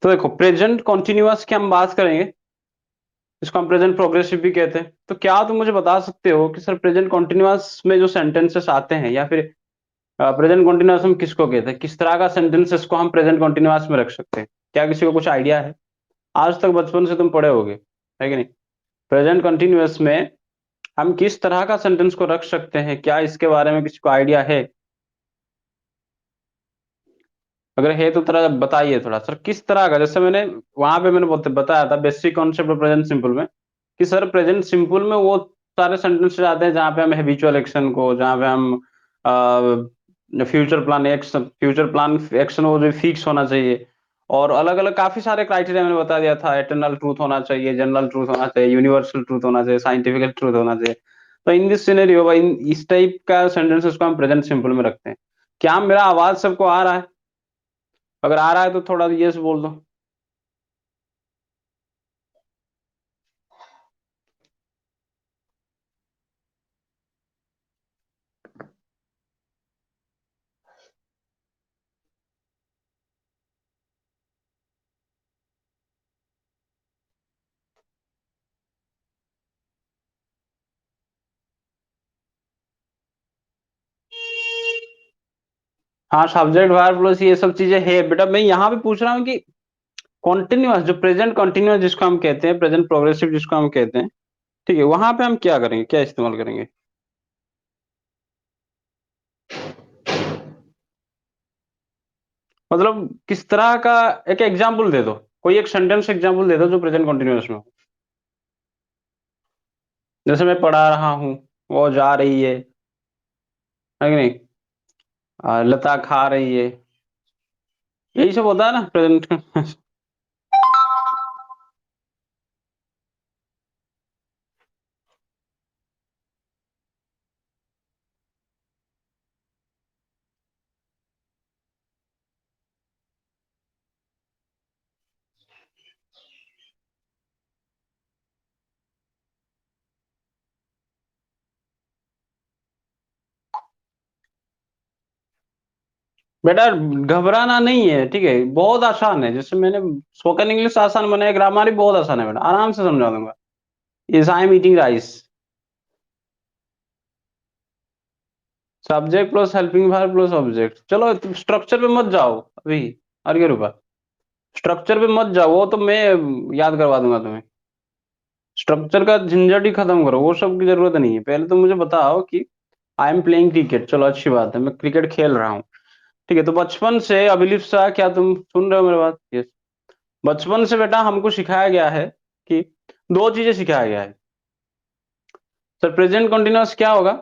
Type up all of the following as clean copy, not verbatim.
तो देखो present continuous की हम बात करेंगे, इसको हम प्रेजेंट प्रोग्रेसिव भी कहते हैं। तो क्या तुम मुझे बता सकते हो कि सर प्रेजेंट कॉन्टिन्यूअस में जो सेंटेंसेस आते हैं या फिर प्रेजेंट कॉन्टिन्यूअस हम किसको कहते हैं, किस तरह का सेंटेंसेस को हम प्रेजेंट कॉन्टिन्यूअस में रख सकते हैं? क्या किसी को कुछ आइडिया है? आज तक बचपन से तुम पढ़े होगे, है कि नहीं? प्रेजेंट कंटिन्यूअस में हम किस तरह का सेंटेंस को रख सकते हैं, क्या इसके बारे में किसी को आइडिया है? अगर है तो थोड़ा बताइए थोड़ा सर, किस तरह का, जैसे मैंने वहां पे मैंने बताया था basic concept of present simple में, कि सर प्रेजेंट सिंपल में वो सारे सेंटेंसेस आते हैं जहां पे हम हैबिचुअल एक्शन को, जहां पे हम फ्यूचर प्लान एक्शन वो जो फिक्स होना चाहिए, और अलग अलग काफी सारे क्राइटेरिया मैंने बता दिया था, एटर्नल ट्रूथ होना चाहिए, जनरल ट्रूथ होना चाहिए, यूनिवर्सल ट्रूथ होना चाहिए, साइंटिफिक ट्रूथ होना चाहिए। तो इन दिस सिनेरियो, इन इस टाइप का सेंटेंसेस को हम प्रेजेंट सिंपल में रखते हैं। क्या मेरा आवाज सबको आ रहा है? अगर आ रहा है तो थोड़ा यस बोल दो। हाँ, सब्जेक्ट वर्ब प्लस ये सब चीजें है बेटा, मैं यहाँ पे पूछ रहा हूँ कि कॉन्टिन्यूअस, जो प्रेजेंट कॉन्टिन्यूअस जिसको हम कहते हैं, प्रेजेंट प्रोग्रेसिव जिसको हम कहते हैं, ठीक है, वहां पे हम क्या करेंगे, क्या इस्तेमाल करेंगे? मतलब किस तरह का, एक एग्जाम्पल दे दो, कोई एक सेंटेंस एग्जाम्पल दे दो जो प्रेजेंट कॉन्टिन्यूअस में हो। जैसे मैं पढ़ा रहा हूँ, वो जा रही है कि नहीं? लता खा रही है, यही सब होता है ना प्रेजेंट। बेटा घबराना नहीं है, ठीक है, बहुत आसान है। जैसे मैंने स्पोकन इंग्लिश आसान बनाया, ग्रामर भी बहुत आसान है बेटा, आराम से समझा दूंगा। Is I am eating rice, subject plus helping verb plus object. चलो तुम स्ट्रक्चर पे मत जाओ अभी, आगे रूपा, स्ट्रक्चर पे मत जाओ, वो तो मैं याद करवा दूंगा तुम्हें। स्ट्रक्चर का झंझट ही खत्म करो, वो सब की जरूरत नहीं है। पहले तो मुझे बताओ कि आई एम प्लेइंग क्रिकेट, चलो अच्छी बात है, मैं क्रिकेट खेल रहा हूँ, ठीक है। तो बचपन से अभिलिप्त सा, क्या तुम सुन रहे हो मेरी बात? यस। बचपन से बेटा हमको सिखाया गया है कि दो चीजें सिखाया गया है। सर प्रेजेंट कंटिन्यूअस क्या होगा?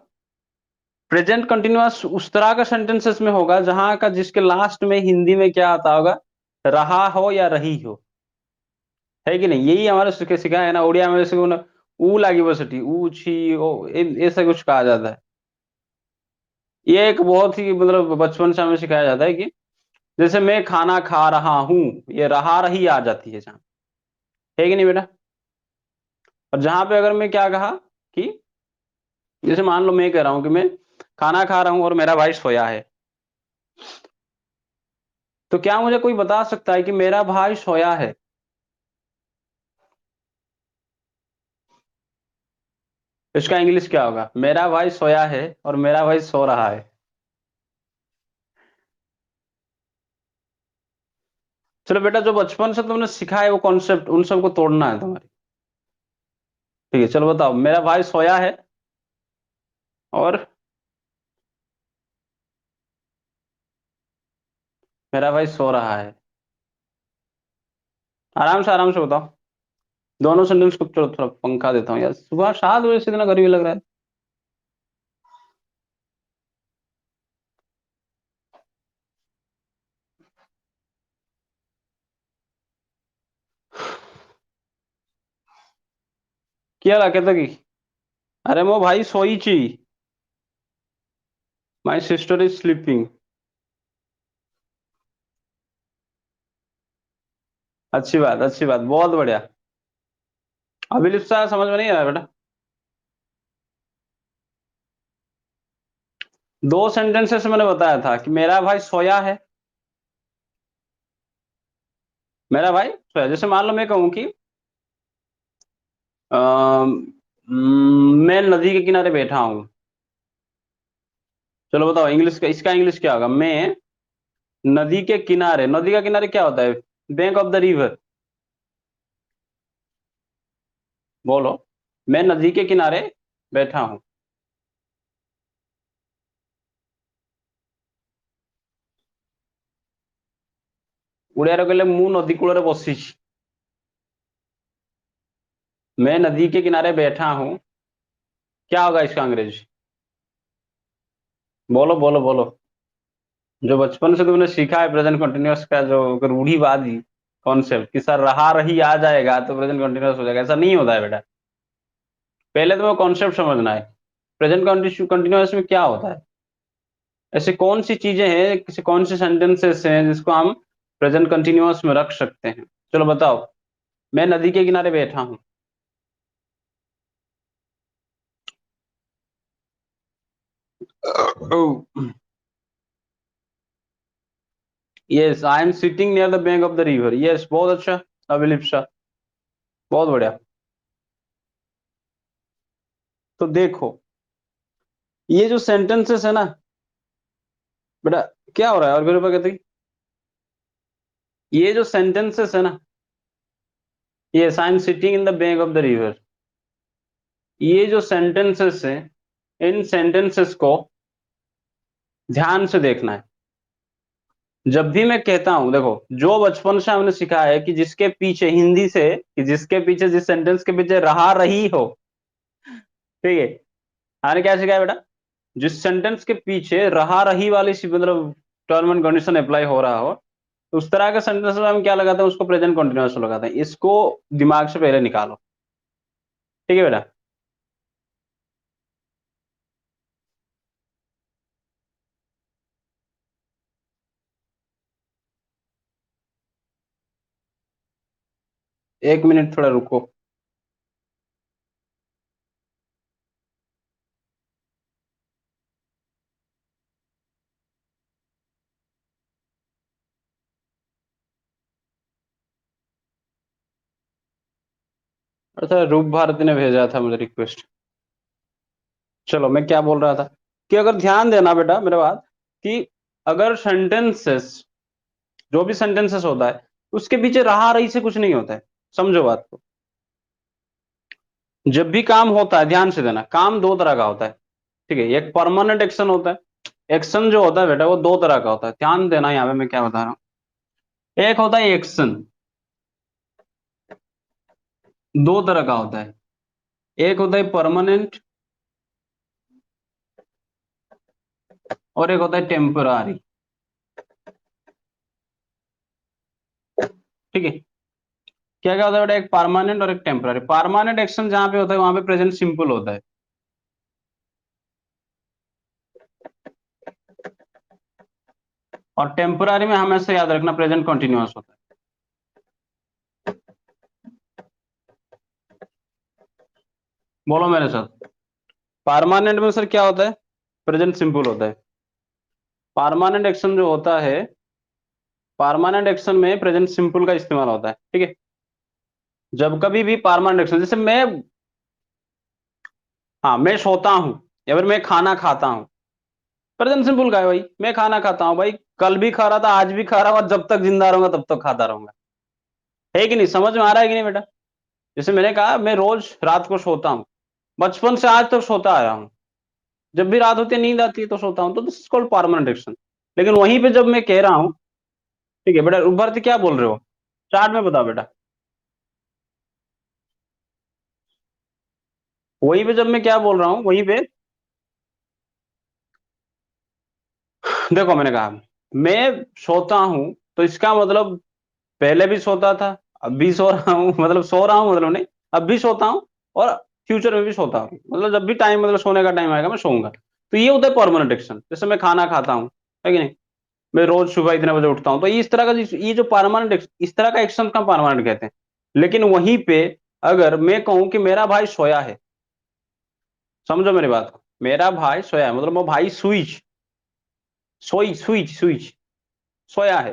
प्रेजेंट कंटिन्यूअस उस तरह का सेंटेंसेस में होगा जहां का जिसके लास्ट में हिंदी में क्या आता होगा, रहा हो या रही हो, है कि नहीं? यही हमारे सिखाया है ना, उड़िया में जैसे ऊ लागी बसटी, ऊ छी ओ, ऐसा कुछ कहा जाता है। ये एक बहुत ही मतलब बचपन से हमें सिखाया जाता है कि जैसे मैं खाना खा रहा हूं, ये रहा रही आ जाती है जहां, है कि नहीं बेटा? और जहां पे अगर मैं क्या कहा कि जैसे मान लो मैं कह रहा हूं कि मैं खाना खा रहा हूं और मेरा भाई सोया है, तो क्या मुझे कोई बता सकता है कि मेरा भाई सोया है? इसका इंग्लिश क्या होगा? मेरा भाई सोया है और मेरा भाई सो रहा है। चलो बेटा, जो बचपन से तुमने सिखा है वो कॉन्सेप्ट, उन सबको तोड़ना है तुम्हारी, ठीक है? चलो बताओ, मेरा भाई सोया है और मेरा भाई सो रहा है। आराम से बताओ दोनों सेंटेंस को। चलो थोड़ा पंखा देता हूँ यार, सुबह 7 बजे से इतना गर्मी लग रहा है। क्या ला कहता कि अरे मो भाई सोई ची, माई सिस्टर इज स्लीपिंग। अच्छी बात, बहुत बढ़िया। अभी लिप्सा समझ में नहीं आया बेटा? दो सेंटेंसेस मैंने बताया था कि मेरा भाई सोया है, मेरा भाई सोया। जैसे मान लो मैं कहूँ कि मैं नदी के किनारे बैठा हूं। चलो बताओ इंग्लिश का, इसका इंग्लिश क्या होगा? मैं नदी के किनारे, नदी का किनारे क्या होता है? Bank of the river. बोलो। मैं नदी के किनारे बैठा हूं। उड़िया कहले मु नदी कूल बसी। मैं नदी के किनारे बैठा हूं। क्या होगा इसका अंग्रेजी? बोलो बोलो बोलो। जो बचपन से तुमने सीखा है प्रेजेंट कंटिन्यूअस का, जो रूढ़िवादी कॉन्सेप्ट कि सर रहा रही आ जाएगा तो प्रेजेंट कंटिन्यूअस हो जाएगा, ऐसा नहीं होता है बेटा। पहले तुम्हें कॉन्सेप्ट समझना है। प्रेजेंट कंटिन्यूअस में क्या होता है? ऐसे कौन सी चीजें हैं, किसी कौन से सेंटेंसेस हैं जिसको हम प्रेजेंट कंटिन्यूअस में रख सकते हैं? चलो बताओ। मैं नदी के किनारे बैठा हूं। Yes, I am sitting near the bank of the river. Yes, बहुत अच्छा अभिलिप्त शाह, बहुत बढ़िया। तो देखो, ये जो सेंटेंसेस है ना बेटा, क्या हो रहा है? और मेरे कहते हैं, ये जो सेंटेंसेस है ना, yes I am sitting in the bank of the river, ये जो सेंटेंसेस है, इन सेंटेंसेस को ध्यान से देखना है। जब भी मैं कहता हूं, देखो, जो बचपन से हमने सीखा है कि जिसके पीछे, हिंदी से, कि जिसके पीछे, जिस सेंटेंस के पीछे रहा रही हो, ठीक है, हमने क्या सीखा है बेटा? जिस सेंटेंस के पीछे रहा रही वाली मतलब टर्म एंड कंडीशन अप्लाई हो रहा हो, तो उस तरह के सेंटेंस में हम क्या लगाते हैं? उसको प्रेजेंट कंटिन्यूअस लगाते हैं। इसको दिमाग से पहले निकालो, ठीक है बेटा? 1 मिनट थोड़ा रुको। अच्छा, रूप भारती ने भेजा था मुझे रिक्वेस्ट। चलो, मैं क्या बोल रहा था कि अगर ध्यान देना बेटा मेरे बात, कि अगर सेंटेंसेस, जो भी सेंटेंसेस होता है, उसके पीछे रहा रही से कुछ नहीं होता है। समझो बात को। जब भी काम होता है, ध्यान से देना, काम दो तरह का होता है, ठीक है? एक परमानेंट एक्शन होता है। एक्शन जो होता है बेटा, वो दो तरह का होता है। ध्यान देना यहाँ पे मैं क्या बता रहा हूँ। एक होता है एक्शन, दो तरह का होता है। एक होता है परमानेंट, और एक होता है टेम्परारी, ठीक है? क्या क्या होता है बेटा? एक परमानेंट और एक टेम्परारी। परमानेंट एक्शन जहां पे होता है वहां पे प्रेजेंट सिंपल होता है, और टेम्परारी में हमेशा याद रखना प्रेजेंट कंटिन्यूअस होता है। बोलो मेरे साथ। परमानेंट में सर क्या होता है? प्रेजेंट सिंपल होता है। परमानेंट एक्शन जो होता है, परमानेंट एक्शन में प्रेजेंट सिंपल का इस्तेमाल होता है, ठीक है? जब कभी भी परमानेंट एक्शन, जैसे मैं, हाँ, मैं सोता हूं, या फिर मैं खाना खाता हूं, प्रेजेंट सिंपल का है भाई। मैं खाना खाता हूं भाई, कल भी खा रहा था, आज भी खा रहा हूं, और जब तक जिंदा रहूंगा तब तक खाता रहूंगा। है कि नहीं? समझ में आ रहा है कि नहीं बेटा? जैसे मैंने कहा, मैं रोज रात को सोता हूं, बचपन से आज तक सोता आया हूं। जब भी रात होती है, नींद आती है तो सोता हूं, तो this is called permanent action. लेकिन वहीं पे जब मैं कह रहा हूं, ठीक है बेटा, उभरती क्या बोल रहे हो? चार्ट में बताओ बेटा। वहीं पे जब मैं क्या बोल रहा हूं, वहीं पे देखो, मैंने कहा मैं सोता हूं, तो इसका मतलब पहले भी सोता था, अब भी सो रहा हूं, मतलब सो रहा हूं मतलब नहीं, अब भी सोता हूं, और फ्यूचर में भी सोता हूं। मतलब जब भी टाइम, मतलब सोने का टाइम आएगा मैं सोऊंगा। तो ये होता है परमानेंट एक्शन। जैसे मैं खाना खाता हूं, है कि नहीं? मैं रोज सुबह इतने बजे उठता हूं, तो ये इस तरह का, ये जो परमानेंट, इस तरह का एक्शन का परमानेंट कहते हैं। लेकिन वहीं पे अगर मैं कहूं कि मेरा भाई सोया है, समझो मेरी बात को, मेरा भाई सोया है, मतलब वो भाई स्विच, सोई, स्विच, स्विच, सोया है,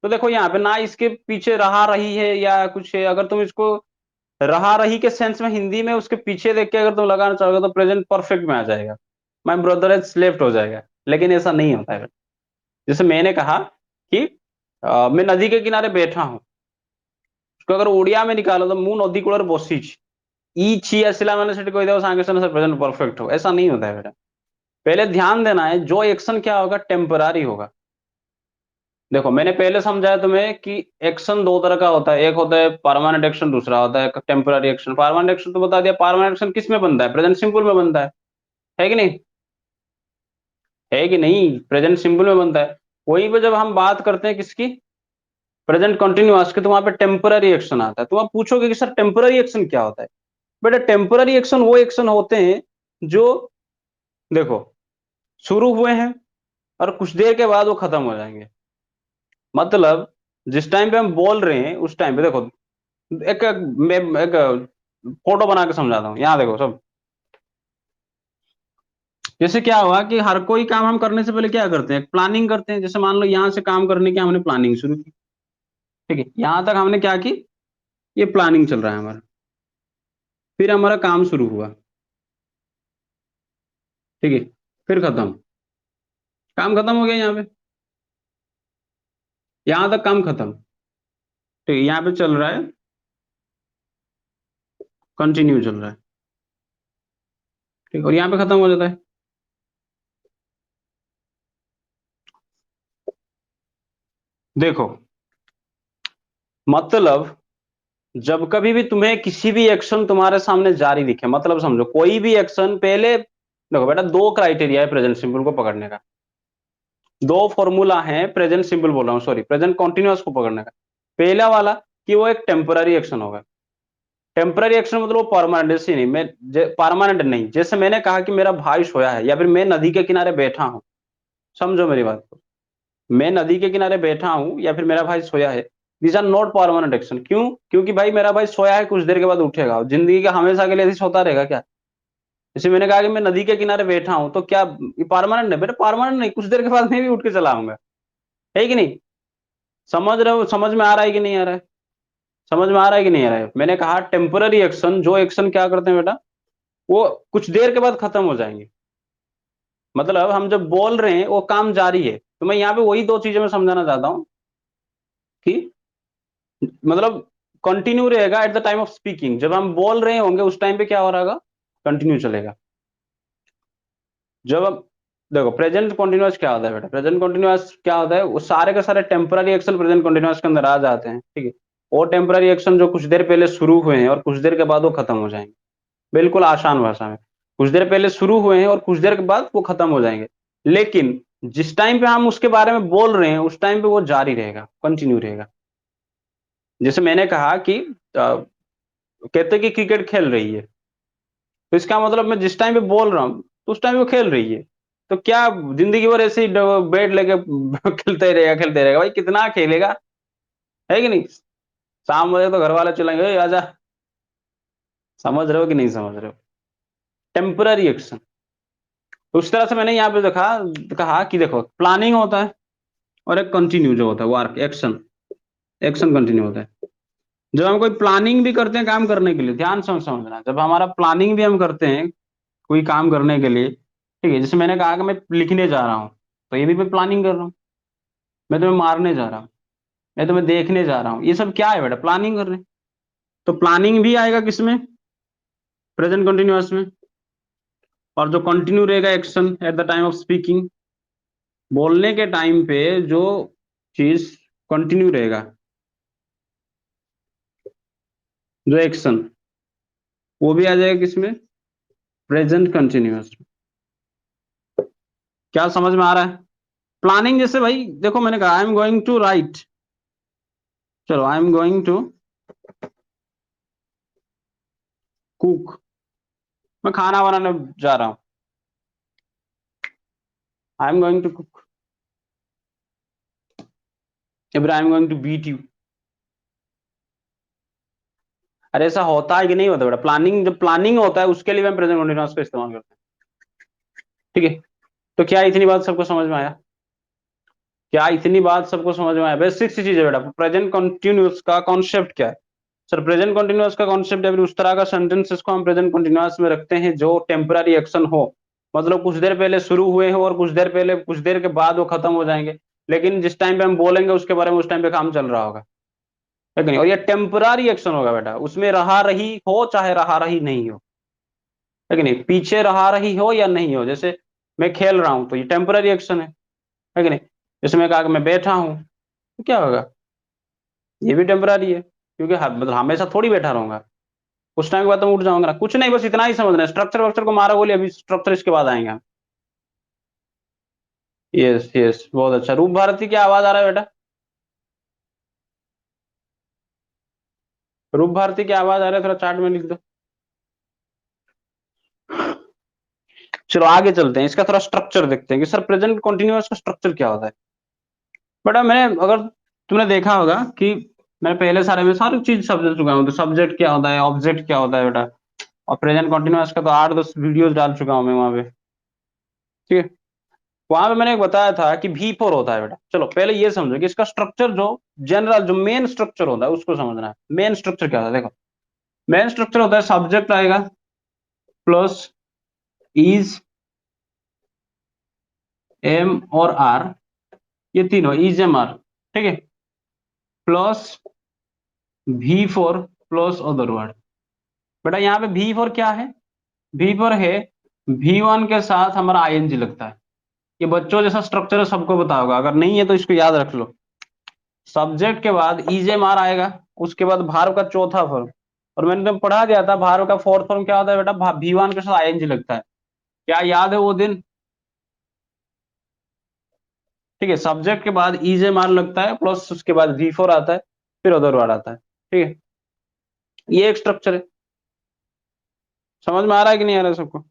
तो देखो यहाँ पे ना इसके पीछे रहा रही है या कुछ है, अगर तुम इसको रहा रही के सेंस में हिंदी में उसके पीछे देख के अगर तुम लगाना चाहोगे तो प्रेजेंट परफेक्ट में आ जाएगा, माय ब्रदर हैज स्लेप्ट हो जाएगा। लेकिन ऐसा नहीं होता है। जैसे मैंने कहा कि मैं नदी के किनारे बैठा हूं, उसको अगर उड़िया में निकालो तो मुंह नदी कूलर बसिच ई छी असला मैंने सेट कोई सांगे से प्रेजेंट परफेक्ट हो, ऐसा नहीं होता है बेटा। पहले ध्यान देना है जो एक्शन क्या होगा, टेम्परारी होगा। देखो मैंने पहले समझाया तुम्हें कि एक्शन दो तरह का होता है, एक होता है परमानेंट एक्शन, दूसरा होता है टेम्पररी एक्शन। परमानेंट एक्शन तो बता दिया, परमानेंट एक्शन किस में बनता है, प्रेजेंट सिंपल में बनता है कि नहीं? है कि नहीं, प्रेजेंट सिंपल में बनता है। वहीं पे जब हम बात करते हैं किसकी, प्रेजेंट कंटिन्यूअस के, तो वहां पे टेम्पररी एक्शन आता है। तो आप पूछोगे कि सर टेम्पररी एक्शन क्या होता है? बेटा टेम्पररी एक्शन वो एक्शन होते हैं जो, देखो, शुरू हुए हैं और कुछ देर के बाद वो खत्म हो जाएंगे। मतलब जिस टाइम पे हम बोल रहे हैं उस टाइम पे देखो, एक मैं एक फोटो बना के समझाता हूँ, यहाँ देखो सब। जैसे क्या हुआ कि हर कोई काम हम करने से पहले क्या करते हैं, प्लानिंग करते हैं। जैसे मान लो यहाँ से काम करने की हमने प्लानिंग शुरू की, ठीक है, यहाँ तक हमने क्या की, ये प्लानिंग चल रहा है हमारा। फिर हमारा काम शुरू हुआ, ठीक है, फिर खत्म, काम खत्म हो गया यहाँ पे, यहाँ तक काम खत्म, ठीक है, यहाँ पे चल रहा है, कंटिन्यू चल रहा है, ठीक, और यहाँ पे खत्म हो जाता है। देखो मतलब जब कभी भी तुम्हें किसी भी एक्शन तुम्हारे सामने जारी दिखे, मतलब समझो कोई भी एक्शन, पहले देखो बेटा दो क्राइटेरिया है प्रेजेंट सिंपल को पकड़ने का, दो फॉर्मूला है प्रेजेंट सिंपल बोल रहा हूँ, सॉरी, प्रेजेंट कॉन्टिन्यूअस को पकड़ने का। पहला वाला कि वो एक टेम्पररी एक्शन होगा। टेम्पररी एक्शन मतलब वो परमानेंट, जैसे नहीं, मैं परमानेंट नहीं, जैसे मैंने कहा कि मेरा भाई सोया है या फिर मैं नदी के किनारे बैठा हूं, समझो मेरी बात को, मैं नदी के किनारे बैठा हूं या फिर मेरा भाई सोया है, these are not permanent action. क्यों? क्योंकि भाई मेरा भाई सोया है, कुछ देर के बाद उठेगा, जिंदगी का हमेशा के लिए ऐसे सोता रहेगा क्या? जैसे मैंने कहा कि मैं नदी के किनारे बैठा हूं, तो क्या परमानेंट है बेटा? परमानेंट नहीं, कुछ देर के बाद मैं भी उठ के चला आऊंगा, है कि नहीं? समझ रहे हो, समझ में आ रहा है कि नहीं आ रहा है? समझ में आ रहा है कि नहीं आ रहा है? मैंने कहा टेम्पररी एक्शन, जो एक्शन क्या करते हैं बेटा, वो कुछ देर के बाद खत्म हो जाएंगे। मतलब हम जब बोल रहे हैं वो काम जारी है। तो मैं यहाँ पे वही दो चीजें मैं समझाना चाहता हूँ कि मतलब कंटिन्यू रहेगा at the time of speaking, जब हम बोल रहे होंगे उस टाइम पे क्या हो रहा होगा, कंटिन्यू चलेगा। जब हम देखो प्रेजेंट कॉन्टिन्यूअस क्या होता है बेटा, प्रेजेंट कॉन्टिन्यूअस क्या होता है, वो सारे के सारे टेम्पररी एक्शन प्रेजेंट कॉन्टिन्यूअस के अंदर आ जाते हैं, ठीक है। वो टेम्पररी एक्शन जो कुछ देर पहले शुरू हुए हैं और कुछ देर के बाद वो खत्म हो जाएंगे, बिल्कुल आसान भाषा में, कुछ देर पहले शुरू हुए हैं और कुछ देर के बाद वो खत्म हो जाएंगे। लेकिन जिस टाइम पे हम उसके बारे में बोल रहे हैं उस टाइम पे वो जारी रहेगा, कंटिन्यू रहेगा। जैसे मैंने कहा कि कहते कि क्रिकेट खेल रही है, तो इसका मतलब मैं जिस टाइम पे बोल रहा हूँ तो उस टाइम वो खेल रही है। तो क्या जिंदगी भर ऐसे ही बैट लेके खेलते रहेगा भाई, कितना खेलेगा, है कि नहीं? शाम हो जाए तो घर वाले चिल्लाएंगे, "ए, आजा"। समझ रहे हो कि नहीं समझ रहे हो? Temporary action. तो उस तरह से मैंने यहाँ पे देखा, कहा कि देखो प्लानिंग होता है और एक कंटिन्यू जो होता है वर्क एक्शन, एक्शन कंटिन्यू होता है। जब हम कोई प्लानिंग भी करते हैं काम करने के लिए, ध्यान से समझना, जब हमारा प्लानिंग भी हम करते हैं कोई काम करने के लिए, ठीक है, जैसे मैंने कहा कि मैं लिखने जा रहा हूँ, तो ये भी मैं प्लानिंग कर रहा हूँ। मैं तुम्हें मारने जा रहा हूँ, मैं तुम्हें देखने जा रहा हूँ, ये सब क्या है बेटा, प्लानिंग कर रहे हैं। तो प्लानिंग भी आएगा किसमें, प्रेजेंट कंटिन्यूअस में। और जो कंटिन्यू रहेगा action at the time of speaking, बोलने के टाइम पे जो चीज कंटिन्यू रहेगा, जो एक्शन, वो भी आ जाएगा किसमें, प्रेजेंट कंटिन्यूअस। क्या समझ में आ रहा है? प्लानिंग जैसे भाई देखो मैंने कहा I am going to write, चलो I am going to cook, मैं खाना बनाने जा रहा हूँ, I am going to cook, या फिर I am going to beat you. अरे ऐसा होता है कि नहीं होता बेटा? प्लानिंग, जब प्लानिंग होता है उसके लिए हम प्रेजेंट कंटिन्यूअस का इस्तेमाल करते हैं, ठीक है। तो क्या इतनी बात सबको समझ में आया? क्या इतनी बात सबको समझ में आया? बेसिक सी चीज है बेटा। प्रेजेंट कंटिन्यूअस का कॉन्सेप्ट क्या है? सर प्रेजेंट कंटिन्यूअस का कॉन्सेप्ट है फिर उस तरह का सेंटेंसेस को हम प्रेजेंट कंटिन्यूअस में रखते हैं जो टेम्पररी एक्शन हो, मतलब कुछ देर पहले शुरू हुए हो और कुछ देर पहले, कुछ देर के बाद वो खत्म हो जाएंगे, लेकिन जिस टाइम पे हम बोलेंगे उसके बारे में उस टाइम पे काम चल रहा होगा, है कि नहीं? और ये टेम्पररी एक्शन होगा बेटा, उसमें रहा रही हो चाहे रहा रही नहीं हो, है कि नहीं? पीछे रहा रही हो या नहीं हो, जैसे मैं खेल रहा हूं तो ये टेम्पररी एक्शन है कि नहीं? जैसे मैं कहा कि मैं बैठा हूं, तो क्या होगा? ये भी टेम्पररी है, क्योंकि मतलब हमेशा थोड़ी बैठा रहूंगा, कुछ टाइम के बाद तो मैं उठ जाऊंगा ना। कुछ नहीं, बस इतना ही समझना है। स्ट्रक्चर वक्चर को मारा बोलिए, अभी स्ट्रक्चर इसके बाद आएंगे हम। यस यस, बहुत अच्छा। रूप भारती की आवाज आ रहा है बेटा? रूप भारती की आवाज आ रहा है? थोड़ा चार्ट में लिख दो। चलो आगे चलते हैं, इसका थोड़ा स्ट्रक्चर देखते हैं कि सर प्रेजेंट कंटिन्यूअस का स्ट्रक्चर क्या होता है। बेटा मैंने, अगर तुमने देखा होगा कि मैं पहले सारे में सारी चीज समझ चुका हूँ, तो सब्जेक्ट क्या होता है, ऑब्जेक्ट क्या होता है बेटा, और प्रेजेंट कंटिन्यूअस का तो 8-10 वीडियोस डाल चुका हूँ मैं वहां पे, ठीक है? वहां पे मैंने एक बताया था कि V4 होता है बेटा। चलो पहले ये समझो कि इसका स्ट्रक्चर जो जनरल, जो मेन स्ट्रक्चर होता है उसको समझना है। मेन स्ट्रक्चर क्या होता है? देखो, मेन स्ट्रक्चर होता है सब्जेक्ट आएगा प्लस इज, एम और आर, ये तीनों इज एम आर, ठीक है, plus V4 plus other word. बेटा यहाँ पे V4 क्या है? V4 है V1 के साथ हमारा आईएनजी लगता है। ये बच्चों जैसा स्ट्रक्चर है, सबको पता होगा, अगर नहीं है तो इसको याद रख लो। सब्जेक्ट के बाद इजेमार आएगा, उसके बाद भार्व का चौथा फॉर्म, और मैंने तो पढ़ा दिया था भार्व का फोर्थ फॉर्म क्या होता है बेटा, V1 के साथ आईएनजी लगता है। क्या याद है वो दिन? ठीक है, सब्जेक्ट के बाद इजेमार लगता है, प्लस उसके बाद V4 आता है, फिर अदर वर्ड आता है, ठीक है? ये एक स्ट्रक्चर है। समझ में आ रहा है कि नहीं आ रहा है सबको?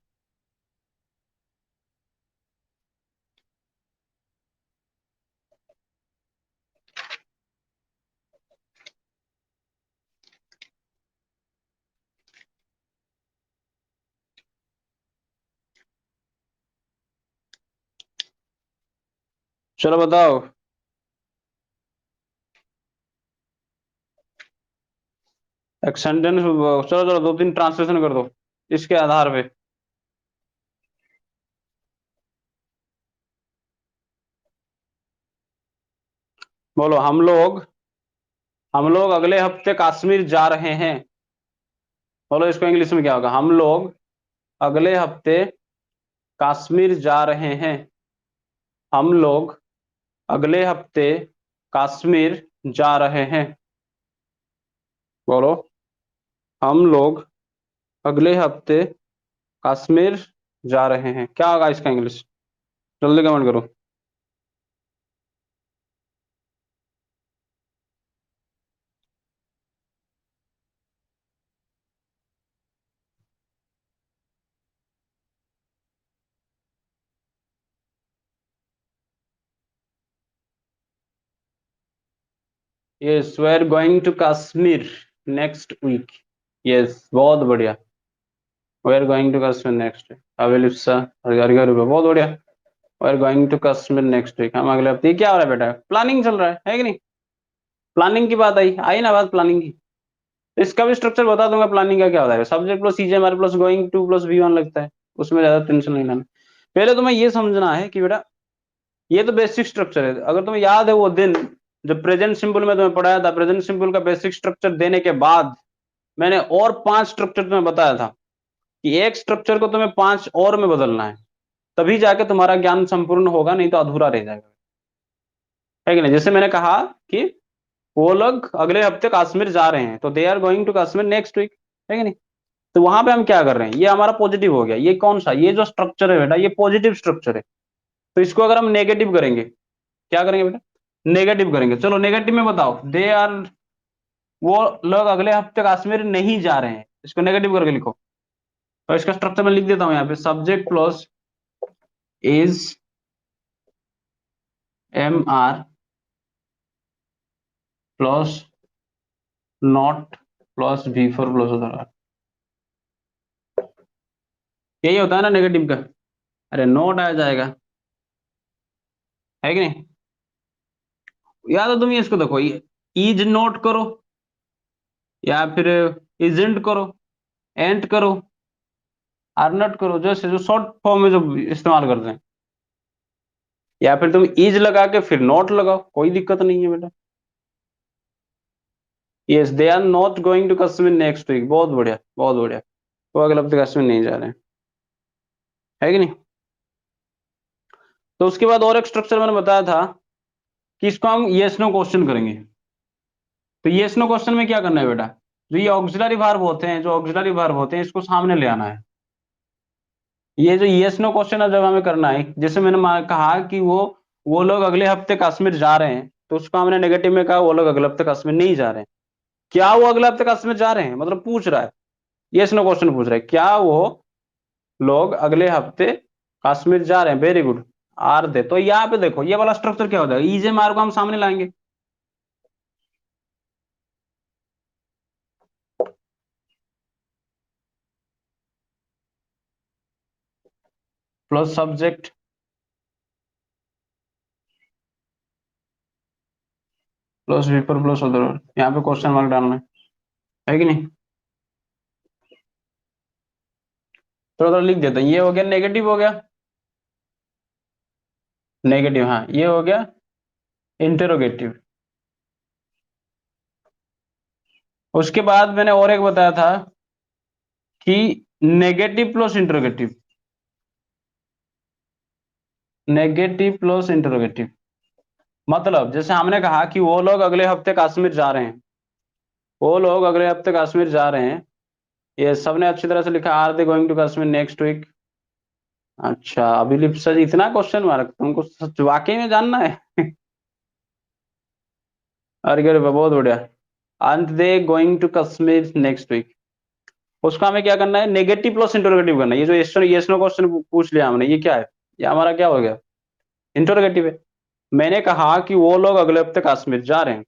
चलो बताओ। एक सेंटेंस, चलो चलो 2-3 ट्रांसलेशन कर दो इसके आधार पे। बोलो, हम लोग अगले हफ्ते कश्मीर जा रहे हैं। बोलो इसको इंग्लिश में क्या होगा? हम लोग अगले हफ्ते कश्मीर जा रहे हैं। हम लोग अगले हफ्ते कश्मीर जा रहे हैं। बोलो, हम लोग अगले हफ्ते कश्मीर जा रहे हैं, क्या होगा इसका इंग्लिश? जल्दी कमेंट करो। Yes, we are going to Kashmir next week. Yes, बहुत बढ़िया। We are going to Kashmir next week. Avilipsa, बहुत बढ़िया। We are going to Kashmir next week, हम अगले हफ्ते। ये क्या हो रहा है बेटा? प्लानिंग चल रहा है कि नहीं? प्लानिंग की बात आई आई ना, बात प्लानिंग की। इसका भी स्ट्रक्चर बता दूंगा, प्लानिंग का क्या होता है। सब्जेक्ट प्लस सीजे हमारे plus going two plus V1 लगता है, उसमें ज्यादा टेंशन नहीं लेना। पहले तुम्हें ये समझना है कि बेटा ये तो बेसिक स्ट्रक्चर है। अगर तुम्हें याद है वो दिन जब प्रेजेंट सिंपल में तुम्हें पढ़ाया था, प्रेजेंट सिंपल का बेसिक स्ट्रक्चर देने के बाद मैंने और 5 स्ट्रक्चर तुम्हें बताया था कि एक स्ट्रक्चर को तुम्हें 5 और में बदलना है, तभी जाके तुम्हारा ज्ञान संपूर्ण होगा, नहीं तो अधूरा रह जाएगा, है कि नहीं? जैसे मैंने कहा कि वो लोग अगले हफ्ते कश्मीर जा रहे हैं, तो they are going to Kashmir next week, है कि नहीं? तो वहां पे हम क्या कर रहे हैं, ये हमारा पॉजिटिव हो गया। ये कौन सा, ये जो स्ट्रक्चर है बेटा, ये पॉजिटिव स्ट्रक्चर है। तो इसको अगर हम नेगेटिव करेंगे, क्या करेंगे बेटा? नेगेटिव करेंगे। चलो नेगेटिव में बताओ, दे आर, वो लोग अगले हफ्ते कश्मीर नहीं जा रहे हैं, इसको नेगेटिव करके लिखो। तो इसका स्ट्रक्चर मैं लिख देता हूं यहाँ पे, subject plus is, MR plus not plus V4 plus other. यही होता है ना नेगेटिव का? अरे नोट आ जाएगा, है कि नहीं? या तो तुम ये इसको देखो, इज नोट करो, या फिर इजेंट करो, एंट करो, आर नॉट करो, जैसे जो शॉर्ट फॉर्म में जो इस्तेमाल करते हैं। या फिर तुम इज लगा के फिर नॉट लगाओ, कोई दिक्कत नहीं है बेटा। Yes, they are not going to Kashmir next week, बहुत बढ़िया बहुत बढ़िया। वो अगले हफ्ते कश्मीर नहीं जा रहे हैं, है कि नहीं। तो उसके बाद और एक स्ट्रक्चर मैंने बताया था कि इसको हम येस नो क्वेश्चन करेंगे। तो येस नो क्वेश्चन में क्या करना है बेटा, जो ये ऑक्सिलरी वर्ब होते हैं, जो ऑक्सिलरी वर्ब होते हैं, इसको सामने ले आना है। ये जो येस नो क्वेश्चन है जब हमें करना है, जैसे मैंने कहा कि वो लोग अगले हफ्ते कश्मीर जा रहे हैं, तो उसको हमने नेगेटिव में कहा वो लोग अगले हफ्ते कश्मीर नहीं जा रहे हैं। क्या वो अगले हफ्ते कश्मीर जा रहे हैं, मतलब पूछ रहा है, येस नो क्वेश्चन पूछ रहा है, क्या वो लोग अगले हफ्ते कश्मीर जा रहे हैं। Very good. आर दे, तो यहाँ पे देखो ये वाला स्ट्रक्चर क्या होता है, इजे मार को हम सामने लाएंगे, प्लस सब्जेक्ट प्लस वीपर प्लस अदर, यहाँ पे क्वेश्चन मार्क डालना है कि नहीं। थोड़ा थोड़ा लिख देते हैं, ये हो गया नेगेटिव, हो गया नेगेटिव, हाँ ये हो गया इंटेरोगेटिव। उसके बाद मैंने और एक बताया था कि negative plus interrogative, negative plus interrogative, मतलब जैसे हमने कहा कि वो लोग अगले हफ्ते कश्मीर जा रहे हैं, वो लोग अगले हफ्ते कश्मीर जा रहे हैं, ये सबने अच्छी तरह से लिखा, are they going to Kashmir next week. अच्छा अभिलिप्त सर, इतना क्वेश्चन मार्क तुमको सच वाकई में जानना है। अरे बहुत बढ़िया। Are they going to Kashmir next week, उसका हमें क्या करना है, नेगेटिव प्लस इंटरोगेटिव करना है। ये जो यस नो क्वेश्चन पूछ लिया हमने, ये क्या है, ये हमारा क्या हो गया, इंटरोगेटिव है। मैंने कहा कि वो लोग अगले हफ्ते कश्मीर जा रहे हैं,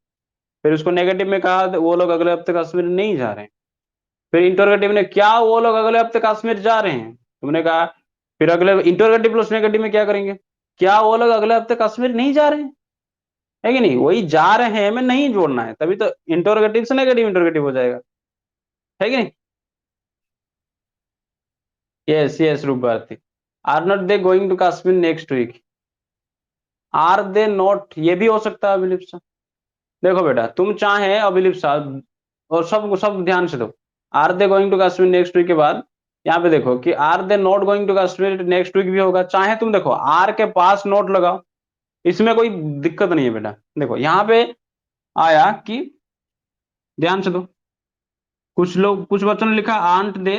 फिर उसको नेगेटिव में कहा वो लोग अगले हफ्ते कश्मीर नहीं जा रहे हैं। फिर इंटरोगेटिव ने, क्या वो लोग अगले हफ्ते कश्मीर जा रहे हैं, तुमने कहा। फिर अगले इंटरोगेटिव प्लस नेगेटिव में क्या करेंगे, क्या वो लोग अगले हफ्ते कश्मीर नहीं जा रहे हैं, है कि नहीं। वही जा रहे हैं में नहीं जोड़ना है, तभी तो इंटरोगेटिव से नेगेटिव इंटरोगेटिव हो जाएगा, है कि नहीं। Yes yes Roop Bharti, are not they going to Kashmir next week, are they not, ये भी हो सकता है अभिलिप्त साहब। देखो बेटा तुम चाहे अभिलिप्त साहब, और सब सब ध्यान से दो, are they going to Kashmir next week के बाद यहाँ पे देखो कि are they not going to Kashmir next week भी होगा, चाहे तुम देखो आर के पास नोट लगाओ, इसमें कोई दिक्कत नहीं है बेटा। देखो यहाँ पे आया कि, ध्यान से दो, कुछ लोग कुछ बच्चों ने लिखा aren't they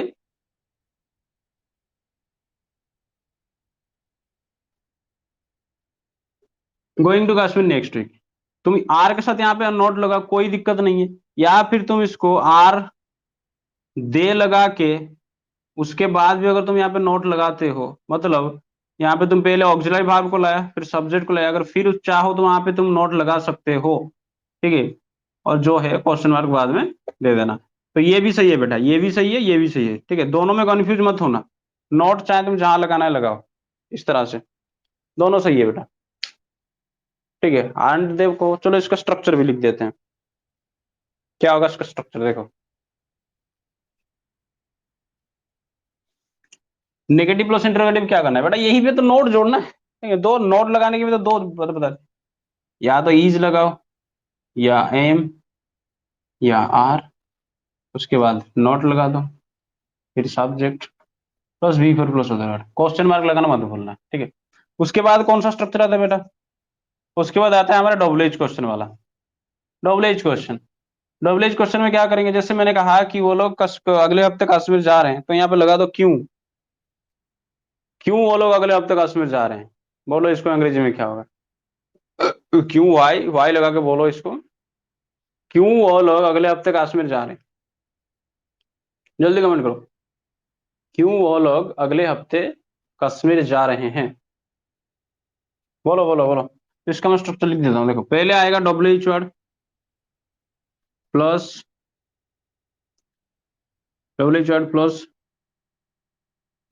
going to Kashmir next week, तुम आर के साथ यहाँ पे नोट लगा, कोई दिक्कत नहीं है। या फिर तुम इसको आर दे लगा के उसके बाद भी अगर तुम यहाँ पे नोट लगाते हो, मतलब यहाँ पे तुम पहले ऑक्सिलरी वर्ब को लाया फिर सब्जेक्ट को लाया, अगर फिर चाहो तो वहां पे तुम नोट लगा सकते हो, ठीक है। और जो है क्वेश्चन मार्क बाद में दे देना। तो ये भी सही है बेटा, ये भी सही है, ये भी सही है, ठीक है, दोनों में कंफ्यूज मत होना। नोट चाहे तुम जहां लगाना है लगाओ, इस तरह से, दोनों सही है बेटा, ठीक है। आनंद देव को, चलो इसका स्ट्रक्चर भी लिख देते हैं, क्या होगा इसका स्ट्रक्चर देखो। नेगेटिव प्लस इंटरोगेटिव क्या करना है बेटा, यही पे तो नोट जोड़ना है, ठीक है। दो नोट लगाने के भी तो दो बता, या तो इज लगाओ, या एम, या आर, उसके बाद नोट लगा दो, फिर सब्जेक्ट प्लस वी फिर प्लस अदर, क्वेश्चन मार्क लगाना मत भूलना, ठीक है। उसके बाद कौन सा स्ट्रक्चर आता है बेटा, उसके बाद आता है हमारा डबल एज क्वेश्चन वाला। Double edge question, double edge question में क्या करेंगे, जैसे मैंने कहा कि वो लोग अगले हफ्ते कश्मीर जा रहे हैं, तो यहाँ पे लगा दो क्यों, क्यों वो लोग अगले हफ्ते कश्मीर जा रहे हैं, बोलो इसको अंग्रेजी में क्या होगा, क्यों, वाई, वाई लगा के बोलो इसको, क्यों वो लोग अगले हफ्ते कश्मीर जा रहे हैं, जल्दी कमेंट करो, क्यों वो लोग अगले हफ्ते कश्मीर जा रहे हैं, बोलो बोलो बोलो। तो इसका मैं स्ट्रक्चर लिख देता हूँ, देखो पहले आएगा W H word plus, W H word plus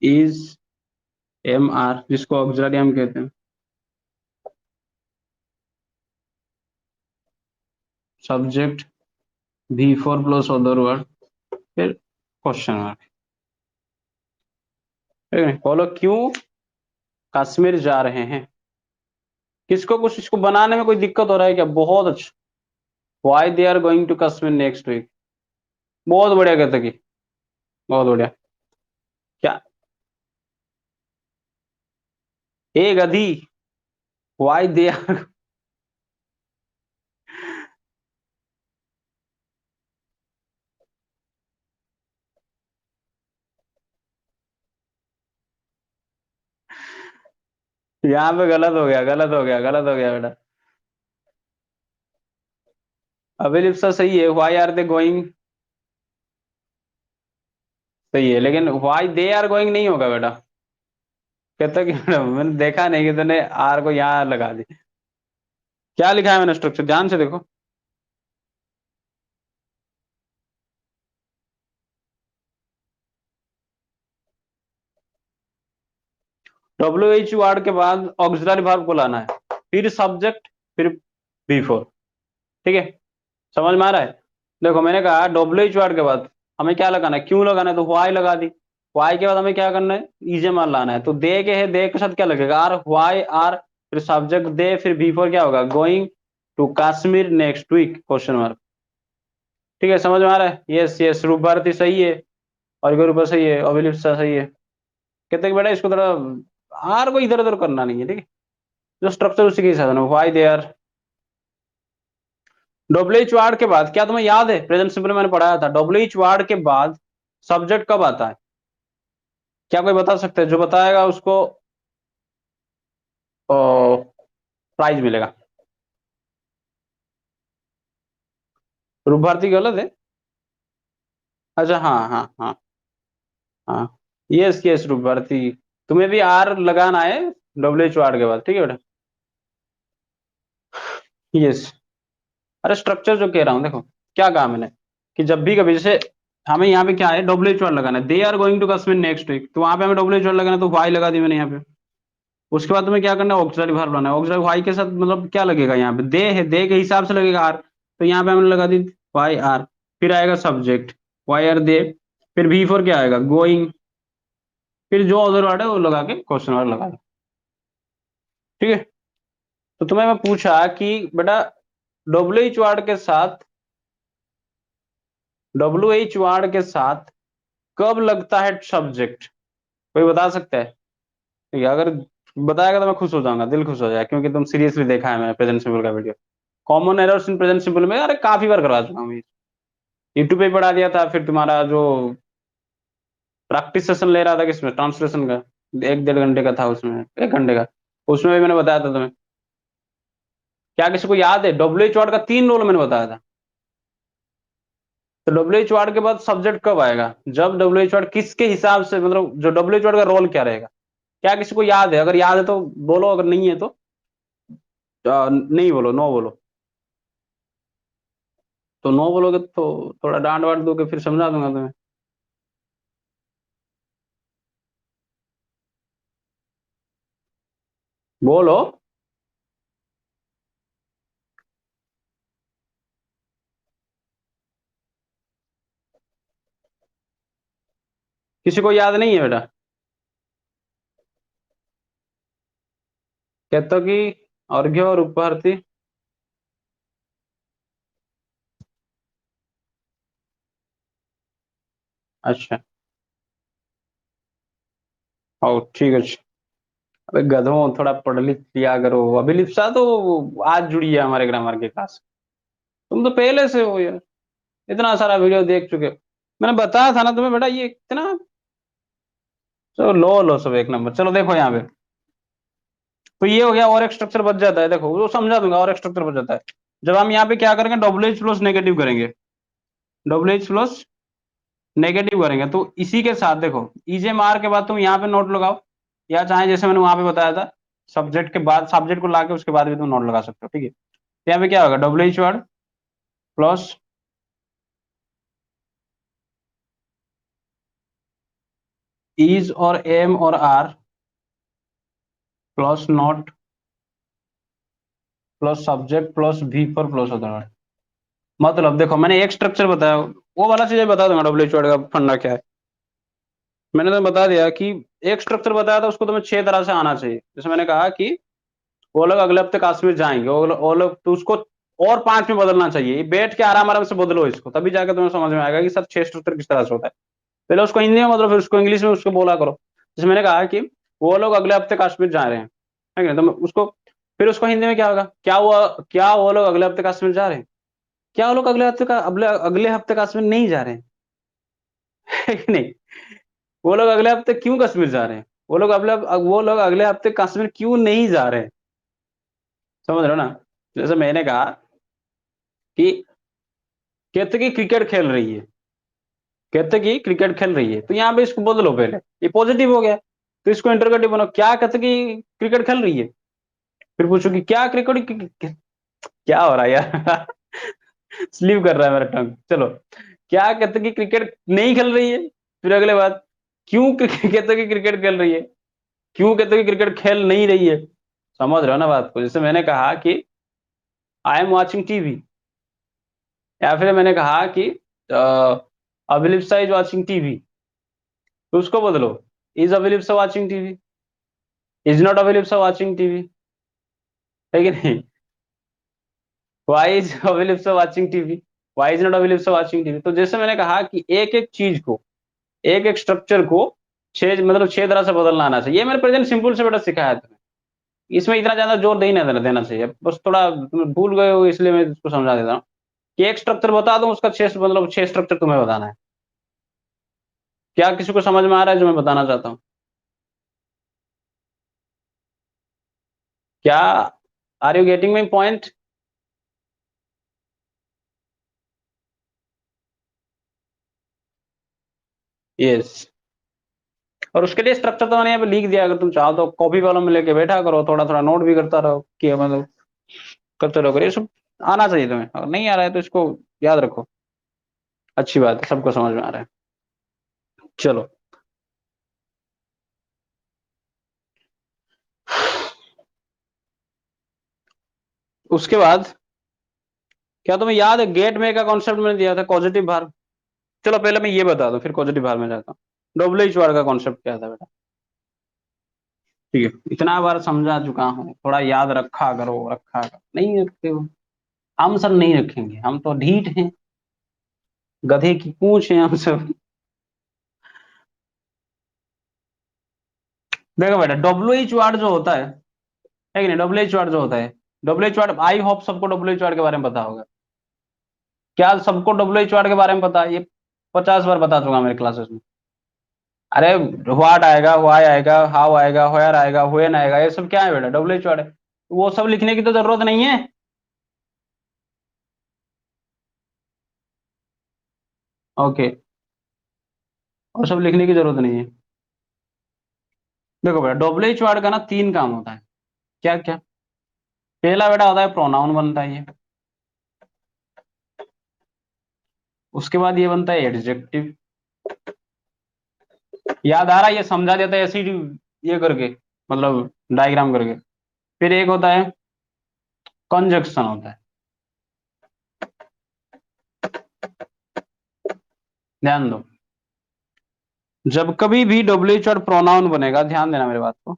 is am are, जिसको ऑक्सिलरी हम कहते हैं, subject V4 plus other word, फिर क्वेश्चन मार्क। ठीक है, बोलो क्यों कश्मीर जा रहे हैं। किसको कुछ इसको बनाने में कोई दिक्कत हो रहा है क्या? बहुत अच्छा। Why they are going to Kashmir next week. बहुत बढ़िया कहते कि, बहुत बढ़िया। क्या? ए गधी, वाई दे आर। यहाँ पे गलत हो गया, गलत हो गया, गलत हो गया बेटा। अभिलिप्सा सही है, वाई आर दे गोइंग सही है, लेकिन वाई दे आर गोइंग नहीं होगा बेटा। कहता कि मैंने देखा नहीं कि तूने आर को यहाँ लगा दी। क्या लिखा है मैंने स्ट्रक्चर, ध्यान से देखो। WH वर्ड के बाद ऑक्सिलरी वर्ब को लाना है, फिर सब्जेक्ट, फिर V4। ठीक है, समझ में आ रहा है? देखो मैंने कहा WH वर्ड के बाद हमें क्या लगाना है, क्यों लगाना है, तो वाई लगा दी। वाई के बाद हमें क्या करना है, इजे मार लाना है। तो दे के है, दे के साथ क्या लगेगा, आर, वाई आर, फिर सब्जेक्ट दे, फिर V4 क्या होगा, going to Kashmir next week question mark. ठीक है, समझ में आ रहा है? यस यस, रूप भारती सही है, और ऊपर सही है, अभिलिप्सा सही है। कहते हैं कि बेटा इसको थोड़ा आर को इधर उधर करना नहीं है, ठीक है, जो स्ट्रक्चर उसी के हिसाब से। Why they are. WH word के बाद क्या तुम्हें याद है, प्रेजेंट सिंपल मैंने पढ़ाया था, WH वर्ड के बाद सब्जेक्ट कब आता है? क्या कोई बता सकता है? जो बताएगा उसको प्राइज मिलेगा। रूप भारती गलत है। अच्छा, हाँ हाँ हाँ हाँ, यस यस रूप भारती, तुम्हें भी आर लगाना है WH वर्ड के बाद, ठीक है बेटा। यस। अरे स्ट्रक्चर जो कह रहा हूँ देखो, क्या कहा मैंने, कि जब भी कभी जैसे हमें यहाँ पे क्या है, WH वर्ड लगाना है, they are going to Kashmir next week, तो वहां पे हमें WH वर्ड लगाना है, तो वाई लगा दी मैंने यहाँ पे। उसके बाद तुम्हें क्या करना है, ऑक्सिलरी वर्ब लाना है। ऑक्सिलरी वाई के साथ मतलब क्या लगेगा, यहाँ पे दे है, दे के हिसाब से लगेगा आर, तो यहाँ पे हमने लगा दी वाई आर। फिर आएगा सब्जेक्ट, वाई आर दे, फिर V4 क्या आएगा, गोइंग, फिर जो अदर वर्ड है वो लगा के क्वेश्चन वर्ड लगा दो। ठीक है, तो तुम्हें मैं पूछा कि बेटा WH वर्ड के साथ, WH वर्ड के साथ कब लगता है सब्जेक्ट? कोई बता सकता है? ठीक है, अगर बताएगा तो मैं खुश हो जाऊंगा, दिल खुश हो जाएगा, क्योंकि तुम सीरियसली देखा है मैंने प्रेजेंट सिंपल का video. Common errors in present simple में अरे काफी बार करवा चुका हूँ, यूट्यूब पे पढ़ा दिया था। फिर तुम्हारा जो प्रैक्टिस सेशन ले रहा था किसमें, ट्रांसलेशन का, 1-1.5 घंटे का था उसमें, 1 घंटे का, उसमें भी मैंने बताया था तुम्हें। क्या किसी को याद है? WH वर्ड का 3 रोल मैंने बताया था। तो WH वर्ड के बाद सब्जेक्ट कब आएगा, जब WH वर्ड किसके हिसाब से, मतलब जो WH वर्ड का रोल क्या रहेगा? क्या किसी को याद है? अगर याद है तो बोलो, अगर नहीं है तो नहीं बोलो, नो बोलो। तो नो बोलोगे तो थोड़ा डांट वाट दोगे, फिर समझा दूंगा तुम्हें। बोलो। किसी को याद नहीं है बेटा? कहते हो कि अर्घ्य और उपहारती। अच्छा, ओ ठीक है। अबे गधों, थोड़ा पढ़ लिख लिया करो। अभिलिप्सा तो आज जुड़ी है हमारे ग्रामर के क्लास। तुम तो पहले से हो यार, इतना सारा वीडियो देख चुके हो। मैंने बताया था ना तुम्हें बेटा, ये इतना। चलो लो लो, सब एक नंबर। चलो देखो यहाँ पे, तो ये हो गया, और एक स्ट्रक्चर बच जाता है, देखो वो समझा दूंगा, और एक स्ट्रक्चर बच जाता है। जब हम यहाँ पे क्या करेंगे, WH प्लस नेगेटिव करेंगे, WH प्लस नेगेटिव करेंगे, तो इसी के साथ देखो, इजे मार के बाद तुम यहाँ पे नोट लगाओ, या चाहे जैसे मैंने वहां पे बताया था, सब्जेक्ट के बाद, सब्जेक्ट को लाके उसके बाद भी तुम नोट लगा सकते हो। ठीक है, तो यहाँ पे क्या होगा, WH वर्ड प्लस इज और एम और are plus not plus subject plus V4 plus other word. मतलब देखो मैंने एक स्ट्रक्चर बताया, वो वाला चीजें बता दूंगा डब्ल्यू एच का फंडा क्या है। मैंने तो बता दिया कि एक स्ट्रक्चर बताया था, उसको तुम्हें 6 तरह से आना चाहिए। जैसे मैंने कहा कि वो लोग अगले हफ्ते कश्मीर जाएंगे, वो लोग तो उसको और 5 में बदलना चाहिए। ये बैठ के आराम आराम से बदलो इसको, तभी जाकर तुम्हें समझ में आएगा कि सर 6 स्ट्रक्चर किस तरह से होता है। पहले उसको हिंदी में बदलो, फिर उसको इंग्लिश में उसको बोला करो। जैसे मैंने कहा कि वो लोग अगले हफ्ते कश्मीर जा रहे हैं, है कि नहीं? तो उसको फिर उसको हिंदी में क्या होगा, क्या वो लोग अगले हफ्ते कश्मीर जा रहे हैं? क्या वो लोग अगले अगले हफ्ते कश्मीर नहीं जा रहे हैं? है कि नहीं? वो लोग अगले हफ्ते क्यों कश्मीर जा रहे हैं? वो लोग अगले हफ्ते कश्मीर क्यों नहीं जा रहे हैं? समझ रहे हो ना? जैसे मैंने कहा कि केतकी क्रिकेट खेल रही है, केतकी क्रिकेट खेल रही है, तो यहाँ पे इसको बदलो पहले, ये पॉजिटिव हो गया। तो इसको इंटरगेटिव बनाओ, क्या केतकी क्रिकेट खेल रही है? फिर पूछो कि क्या हो रहा है यार? स्लीप कर रहा है मेरा टंग। चलो, क्या केतकी क्रिकेट नहीं खेल रही है? फिर अगले बात, क्यों केतकी क्रिकेट खेल रही है? क्यों केतकी क्रिकेट खेल नहीं रही है? समझ रहे हो ना बात को? जैसे मैंने कहा कि आई एम वॉचिंग टीवी, या फिर मैंने कहा कि अभिलिप्सा इज वॉचिंग टीवी, तो उसको बदलो, is Abhilipsa watching TV, is not Abhilipsa watching TV, है कि नहीं? Why is Abhilipsa watching TV, why is not Abhilipsa watching TV. तो जैसे मैंने कहा कि एक एक चीज को, एक एक स्ट्रक्चर को 6 तरह से बदलना आना चाहिए। ये मैंने प्रेजेंट सिंपल से बेटा सिखाया है तुम्हें, इसमें इतना ज्यादा जोर नहीं ना देना चाहिए। बस थोड़ा तुम भूल गए हो, इसलिए मैं इसको समझा देता हूँ कि एक स्ट्रक्चर बता दूं, उसका 6 स्ट्रक्चर तुम्हें बताना है। क्या किसी को समझ में आ रहा है जो मैं बताना चाहता हूँ? क्या, are you getting my point? Yes. और उसके लिए स्ट्रक्चर तो मैंने यहाँ पे लिख दिया, अगर तुम चाहो तो कॉपी कॉलम में लेके बैठा करो, थोड़ा थोड़ा नोट भी करता रहो कि मतलब करते रहो। ये सब आना चाहिए तुम्हें, अगर नहीं आ रहा है तो इसको याद रखो। अच्छी बात है, सबको समझ में आ रहा है। चलो, उसके बाद क्या तुम्हें याद है गेट में का कॉन्सेप्ट मैंने दिया था, पॉजिटिव भार? चलो पहले मैं ये बता दूं, फिर पॉजिटिव भार में जाता हूँ। डब्ल्यू एच का कॉन्सेप्ट क्या था बेटा? ठीक है, इतना बार समझा चुका हूँ, थोड़ा याद रखा करो, नहीं रखते हो? हम सब नहीं रखेंगे, हम तो ढीठ हैं, गधे की पूंछ है हम सब। देखो बेटा, डब्ल्यू एच वर्ड जो होता है कि नहीं? डब्ल्यू एच वर्ड जो होता है, W H word, I hope सबको डब्ल्यू एच वर्ड के बारे में पता होगा। क्या सबको डब्ल्यू एच वर्ड के बारे में पता है? ये 50 बार बता चुका मेरे क्लासेस में। अरे, व्हाट आएगा, व्हाई आएगा, हाउ आएगा, वेयर आएगा, व्हेन आएगा, ये सब क्या है बेटा? डब्ल्यू एच वर्ड है। वो सब लिखने की तो जरूरत नहीं है। ओके, और सब लिखने की जरूरत नहीं है। देखो बेटा, डब्ल्यू एच वर्ड का ना 3 काम होता है। क्या क्या? पहला बेटा होता है प्रोनाउन बनता है ये, उसके बाद ये बनता है एडजेक्टिव। याद आ रहा है? ये समझा देता है ऐसे ही, ये करके, मतलब डायग्राम करके। फिर एक होता है कंजक्शन होता है। ध्यान दो, जब कभी भी डब्ल्यू एच वर्ड प्रोनाउन बनेगा, ध्यान देना मेरी बात को।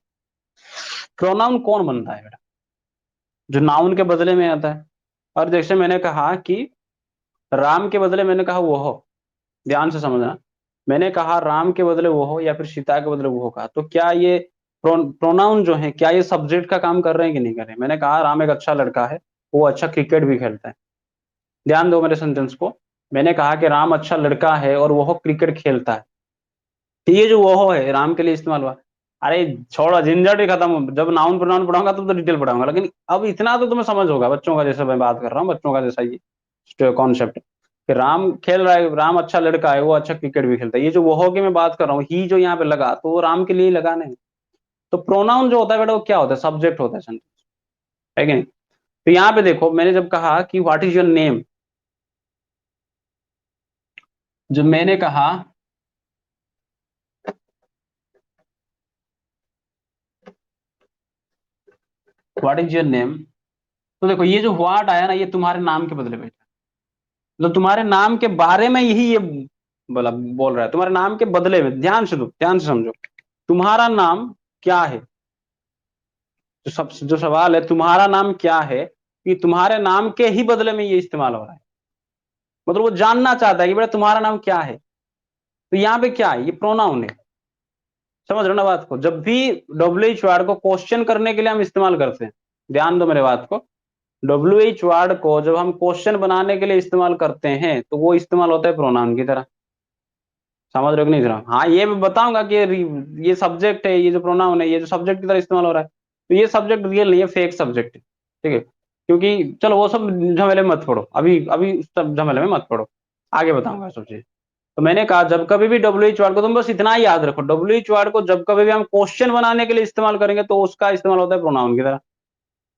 प्रोनाउन कौन बनता है बेटा? जो नाउन के बदले में आता है। और जैसे मैंने कहा कि राम के बदले मैंने कहा वो हो, ध्यान से समझना। मैंने कहा राम के बदले वो हो, या फिर सीता के बदले वो हो, कहा तो क्या ये प्रोनाउन जो है, क्या ये सब्जेक्ट का काम कर रहे हैं कि नहीं कर रहे हैं? मैंने कहा राम एक अच्छा लड़का है, वो अच्छा क्रिकेट भी खेलता है। ध्यान दो मेरे सेंटेंस को। मैंने कहा कि राम अच्छा लड़का है और वो क्रिकेट खेलता है। तो ये जो वो है राम के लिए इस्तेमाल हुआ। अरे छोड़ो, झंझट ही खत्म। जब नाउन प्रोनाउन पढ़ाऊंगा तब तो डिटेल पढ़ाऊंगा, लेकिन अब इतना तो तुम्हें समझ होगा, बच्चों का जैसे मैं बात कर रहा हूँ, बच्चों का जैसा ये कॉन्सेप्ट कि राम खेल रहा है, राम अच्छा लड़का है, वो अच्छा क्रिकेट भी खेलता है। ये जो वो की मैं बात कर रहा हूँ, ही जो यहाँ पे लगा, तो वो राम के लिए ही लगा नहीं। तो प्रोनाउन जो होता है बेटा, वो क्या होता है? सब्जेक्ट होता है सेंटेंस, है कि नहीं? तो यहाँ पे देखो, मैंने जब कहा कि व्हाट इज योर नेम, जब मैंने कहा व्हाट इज योर नेम, तो देखो ये जो व्हाट आया ना, ये तुम्हारे नाम के बदले बैठा। तो तुम्हारे नाम के बारे में यही ये बोला बोल रहा है, तुम्हारे नाम के बदले में, ध्यान से दो, ध्यान से समझो, तुम्हारा नाम क्या है, जो सवाल है तुम्हारा नाम क्या है, कि तुम्हारे नाम के ही बदले में ये इस्तेमाल हो रहा है। मतलब वो जानना चाहता है कि बेटा तुम्हारा नाम क्या है। तो यहाँ पे क्या है, ये प्रोनाउन है। समझ रहे हो ना बात को, जब भी डब्ल्यू वर्ड को क्वेश्चन करने के लिए हम इस्तेमाल करते हैं, ध्यान दो मेरे बात को, डब्ल्यू वर्ड को जब हम क्वेश्चन बनाने के लिए इस्तेमाल करते हैं तो वो इस्तेमाल होता है प्रोनाउन की तरह। समझ रहे हो कि नहीं जरा, हाँ ये मैं बताऊंगा कि ये सब्जेक्ट है, ये जो प्रोनाउन है ये जो सब्जेक्ट की तरह इस्तेमाल हो रहा है, तो ये सब्जेक्ट रियल नहीं है, फेक सब्जेक्ट है, ठीक है। क्योंकि चलो वो सब झमेले में मत पड़ो, अभी अभी उस सब झमेले में मत पड़ो, आगे बताऊंगा सब चीज। तो मैंने कहा जब कभी भी डब्ल्यू एच वर्ड को, तुम बस इतना ही याद रखो, डब्ल्यू एच वर्ड को जब कभी भी हम क्वेश्चन बनाने के लिए इस्तेमाल करेंगे तो उसका इस्तेमाल होता है प्रोनाउन की तरह,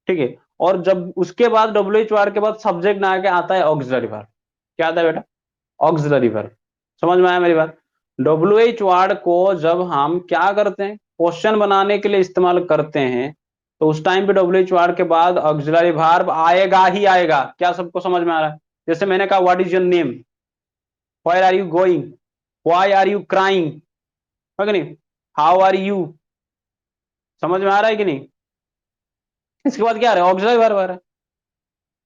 ठीक है। और जब उसके बाद डब्ल्यू एच वर्ड के बाद सब्जेक्ट ना आके आता है ऑक्सिलरी वर्ब। क्या आता है बेटा, ऑक्सिलरी वर्ब। समझ में आया मेरी बात। डब्ल्यू एच वर्ड को जब हम क्या करते हैं, क्वेश्चन बनाने के लिए इस्तेमाल करते हैं, तो उस टाइम पे डब्ल्यू एच वर्ड के बाद ऑक्सिलरी वर्ब आएगा ही आएगा। क्या सबको समझ में आ रहा है। जैसे मैंने कहा what is your name, where are you going, why are you crying, है कि नहीं, हाउ आर यू। समझ में आ रहा है कि नहीं। इसके बाद क्या आ रहा है, ऑक्सिलरी वर्ब आ रहा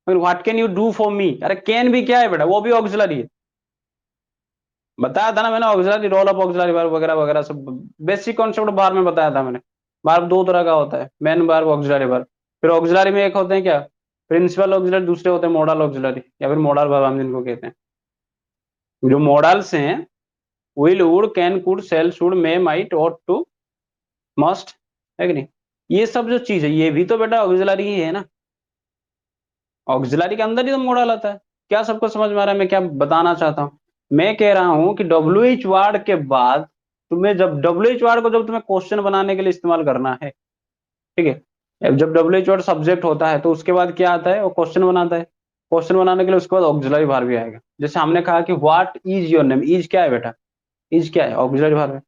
है। What can you do for me, अरे कैन भी क्या है बेटा, वो भी ऑक्सिलरी है। बताया था ना मैंने, auxiliary, role of auxiliary verb वगैरह वगैरह सब बेसिक कॉन्सेप्ट बार में बताया था मैंने। वर्ब दो तरह का होता है, मेन वर्ब, ऑक्सिलरी वर्ब। फिर ऑक्सिलरी में एक होते हैं क्या, प्रिंसिपल ऑक्सिलरी, दूसरे होते हैं मॉडल ऑक्सिलरी, या फिर मॉडल वर्ब हम जिनको कहते हैं। जो मॉडल्स हैं, will, would, can, could, shall, should, may, might, ought to, must, है कि नहीं, ये सब जो चीज है ये भी तो बेटा ऑक्सिलरी ही है ना। ऑक्सिलरी के अंदर ही तो मॉडल आता है। क्या सबको समझ में आ रहा है मैं क्या बताना चाहता हूँ। मैं कह रहा हूं कि डब्ल्यू एच वर्ड के बाद तुम्हें, जब डब्ल्यू एच वर्ड को जब तुम्हें क्वेश्चन बनाने के लिए इस्तेमाल करना है, ठीक है, अब जब डब्ल्यू एच वर्ड सब्जेक्ट होता है तो उसके बाद क्या आता है, वो क्वेश्चन बनाता है। क्वेश्चन बनाने के लिए उसके बाद ऑक्सिलरी वर्ब भी आएगा। जैसे हमने कहा कि what is your name, is क्या है बेटा, इज क्या है, ऑक्सिलरी वर्ब है।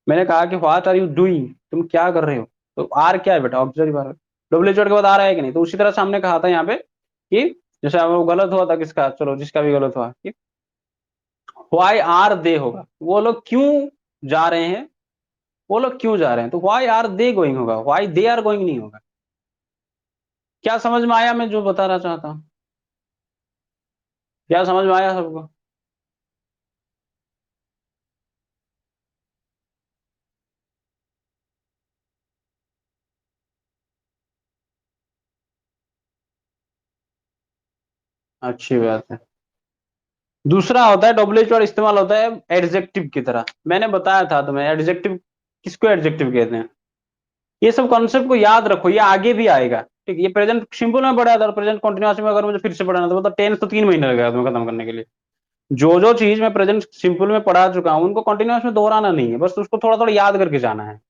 मैंने कहा कि व्हाट आर यू डूइंग, तुम क्या कर रहे हो, तो आर क्या है बेटा, ऑक्सिलरी वर्ब है। डब्ल्यू एच वर्ड के बाद आ रहा है कि नहीं। तो उसी तरह से हमने कहा था यहाँ पे कि जैसे अब वो गलत हुआ था किसका, चलो जिसका भी गलत हुआ कि व्हाई आर दे होगा, वो लोग क्यों जा रहे हैं, वो लोग क्यों जा रहे हैं, तो व्हाई आर दे गोइंग होगा, व्हाई दे आर गोइंग नहीं होगा। क्या समझ में आया मैं जो बताना चाहता हूँ, क्या समझ में आया सबको। अच्छी बात है। दूसरा होता है डब्ल्यू एच वर्ड इस्तेमाल होता है एडजेक्टिव की तरह। मैंने बताया था तुम्हें एडजेक्टिव किसको एडजेक्टिव कहते हैं। ये सब कॉन्सेप्ट को याद रखो, ये आगे भी आएगा, ठीक है। ये प्रेजेंट सिंपल में पढ़ा था, प्रेजेंट कंटिन्यूअस में अगर मुझे फिर से पढ़ाना तो मतलब टेंस तो 3 महीने लगेगा तुम्हें खत्म करने के लिए। जो जो चीज मैं प्रेजेंट सिंपल में पढ़ा चुका हूं उनको कंटिन्यूअस में दोहराना नहीं है, बस उसको थोड़ा थोड़ा याद करके जाना है,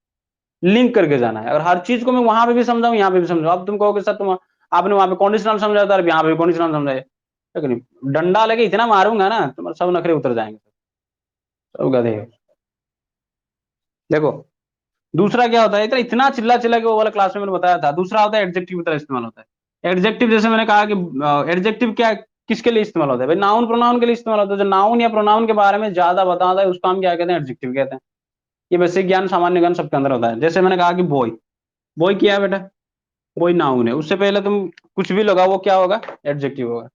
लिंक करके जाना है। अगर हर चीज को मैं वहां पे भी समझाऊं यहाँ पे भी समझाऊं, अब तुम कहोगे सर तुम आपने वहां पे कंडीशनल समझाया था, अब यहाँ पे कंडीशनल समझाए, लेकिन डंडा लेके इतना मारूंगा ना तुम्हारे सब नखरे उतर जाएंगे, सब गधे हो। देखो दूसरा क्या होता है, इतना इतना चिल्ला चिल्ला के वो वाला क्लास में मैंने बताया था। दूसरा होता है एडजेक्टिव की तरह इस्तेमाल होता है। एडजेक्टिव जैसे मैंने कहा कि एडजेक्टिव क्या किसके लिए इस्तेमाल होता है भाई, नाउन प्रोनाउन के लिए इस्तेमाल होता है। जो नाउन या प्रोनाउन के बारे में ज्यादा बताता है उसको हम क्या कहते हैं, एडजेक्टिव कहते हैं। ये बेसिक ज्ञान सामान्य ज्ञान सबके अंदर होता है। जैसे मैंने कहा कि बॉय, बॉय क्या है बेटा, बॉय नाउन है, उससे पहले तुम कुछ भी लगाओ वो क्या होगा, एडजेक्टिव होगा।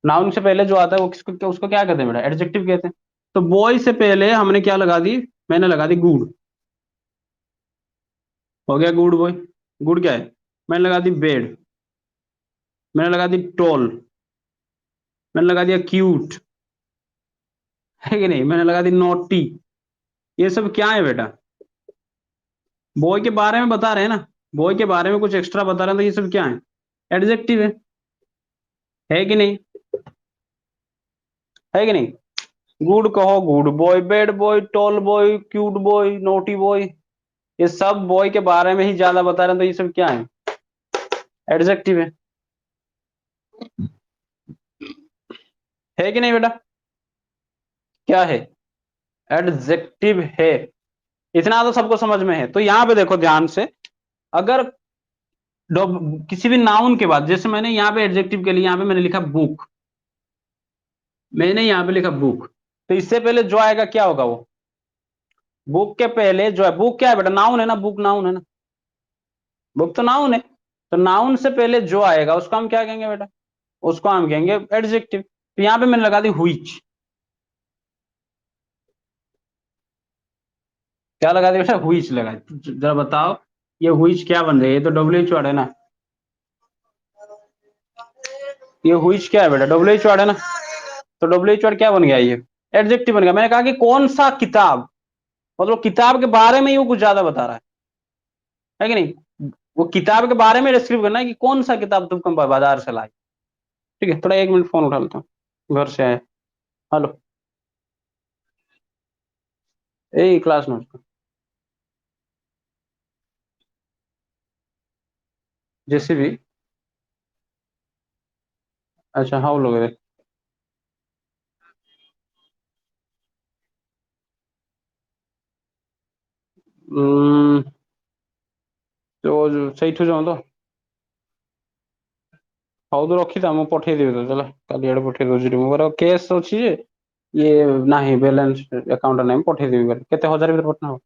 नाउन से पहले जो आता है वो किसको, उसको क्या कहते हैं बेटा, एडजेक्टिव कहते हैं। तो बॉय से पहले हमने क्या लगा दी, मैंने लगा दी गुड, हो गया गुड बॉय। गुड क्या है, मैंने लगा दी बेड, मैंने लगा दी टॉल, मैंने लगा दिया क्यूट, है कि नहीं, मैंने लगा दी नोटी। ये सब क्या है बेटा, बॉय के बारे में बता रहे हैं ना, बॉय के बारे में कुछ एक्स्ट्रा बता रहे हैं, तो ये सब क्या है, एडजेक्टिव है कि नहीं, है कि नहीं। गुड कहो, good boy, bed boy, tall boy, cute boy, naughty boy, ये सब बॉय के बारे में ही ज्यादा बता रहे हैं, तो ये सब क्या है, एडजेक्टिव है कि नहीं बेटा, क्या है, एडजेक्टिव है। इतना तो सबको समझ में है। तो यहाँ पे देखो ध्यान से, अगर किसी भी नाउन के बाद, जैसे मैंने यहाँ पे एडजेक्टिव के लिए यहाँ पे मैंने लिखा बुक, मैंने यहाँ पे लिखा बुक, तो इससे पहले जो आएगा क्या होगा वो, बुक के पहले जो है, बुक क्या है बेटा, नाउन है ना, बुक नाउन है ना, बुक तो नाउन है, तो नाउन से पहले जो आएगा उसको हम क्या कहेंगे बेटा, उसको हम कहेंगे एडजेक्टिव। तो यहाँ पे मैंने लगा दी हुईच, क्या लगा दी बेटा, हुईच लगा दी। जरा बताओ ये हुईच क्या बन रही है, ये तो डब्ल्यू एच वर्ड है ना, ये हुईच क्या है बेटा, डब्ल्यू एच वर्ड है ना, तो डब्ल्यू एच वर्ड क्या बन गया, ये एडजेक्टिव बन गया। मैंने कहा कि कौन सा किताब, मतलब किताब के बारे में ही वो कुछ ज्यादा बता रहा है कि नहीं, वो किताब के बारे में डिस्क्रिप्ट करना है कि कौन सा किताब तुमको बाजार से लाई। ठीक है, थोड़ा 1 मिनट फोन उठा लेता हूँ, घर से आए। हेलो, ए क्लास नोट, जैसे भी, अच्छा हाँ लोग, ସେଇଠୁ ଯାଉ ତ, ହଉ ତୁ ରଖିଥା, ମୁଁ ପଠେଇଦେବି ତ, ହେଲା କାଲି ଆଡେ ପଠେଇ ଦଉଛି, ମୋର କେସ୍ ଅଛି ଯେ ଇଏ ନାହିଁ, ବାଲାନ୍ସ ଆକାଉଣ୍ଟ ନାହିଁ, ମୁଁ ପଠେଇଦେବି କାଲି, କେତେ 1000 ଭିତରେ ପଠା ହବ।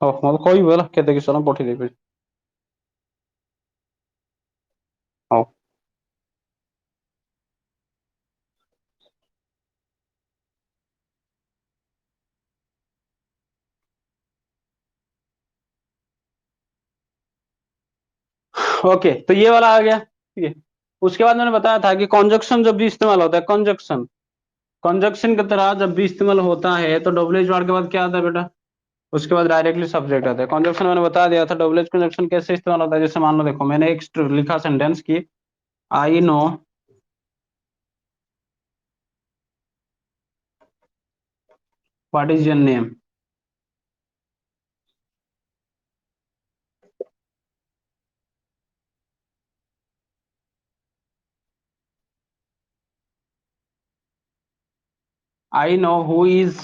ହଉ ମତେ କହିବୁ ହେଲା, କେତେ କିସ ମୁଁ ପଠେଇଦେବି। ହଉ। ओके, तो ये वाला आ गया, ठीक है। उसके बाद मैंने बताया था कि कॉन्जक्शन जब भी इस्तेमाल होता है, कॉन्जक्शन, कॉन्जक्शन की तरह जब भी इस्तेमाल होता है तो डब्ल्यू एच वर्ड के बाद क्या आता है बेटा, उसके बाद डायरेक्टली सब्जेक्ट आता है। कॉन्जक्शन मैंने बता दिया था, डब्ल्यू एच कॉन्जक्शन कैसे इस्तेमाल होता है, जैसे मान लो देखो, मैंने एक लिखा सेंटेंस की, I know what is your name, I know who is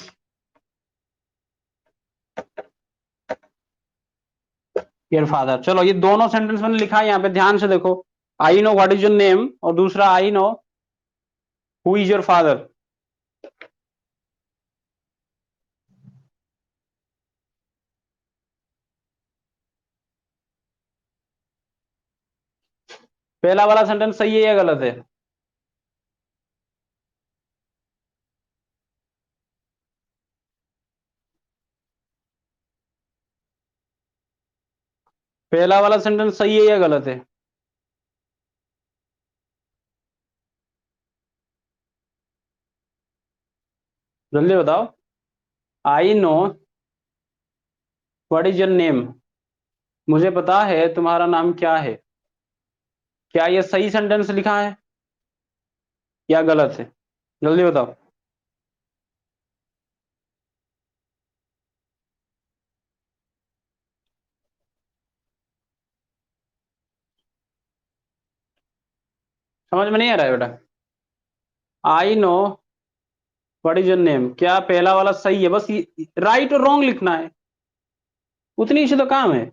your father. चलो ये दोनों सेंटेंस मैंने लिखा है यहाँ पे, ध्यान से देखो, I know what is your name और दूसरा I know who is your father. पहला वाला सेंटेंस सही है या गलत है, पहला वाला सेंटेंस सही है या गलत है, जल्दी बताओ। I know what is your name, मुझे पता है तुम्हारा नाम क्या है, क्या ये सही सेंटेंस लिखा है या गलत है, जल्दी बताओ। समझ में नहीं आ रहा है बेटा, I know what is your name, क्या पहला वाला सही है, बस राइट और रॉन्ग लिखना है, उतनी सी तो काम है।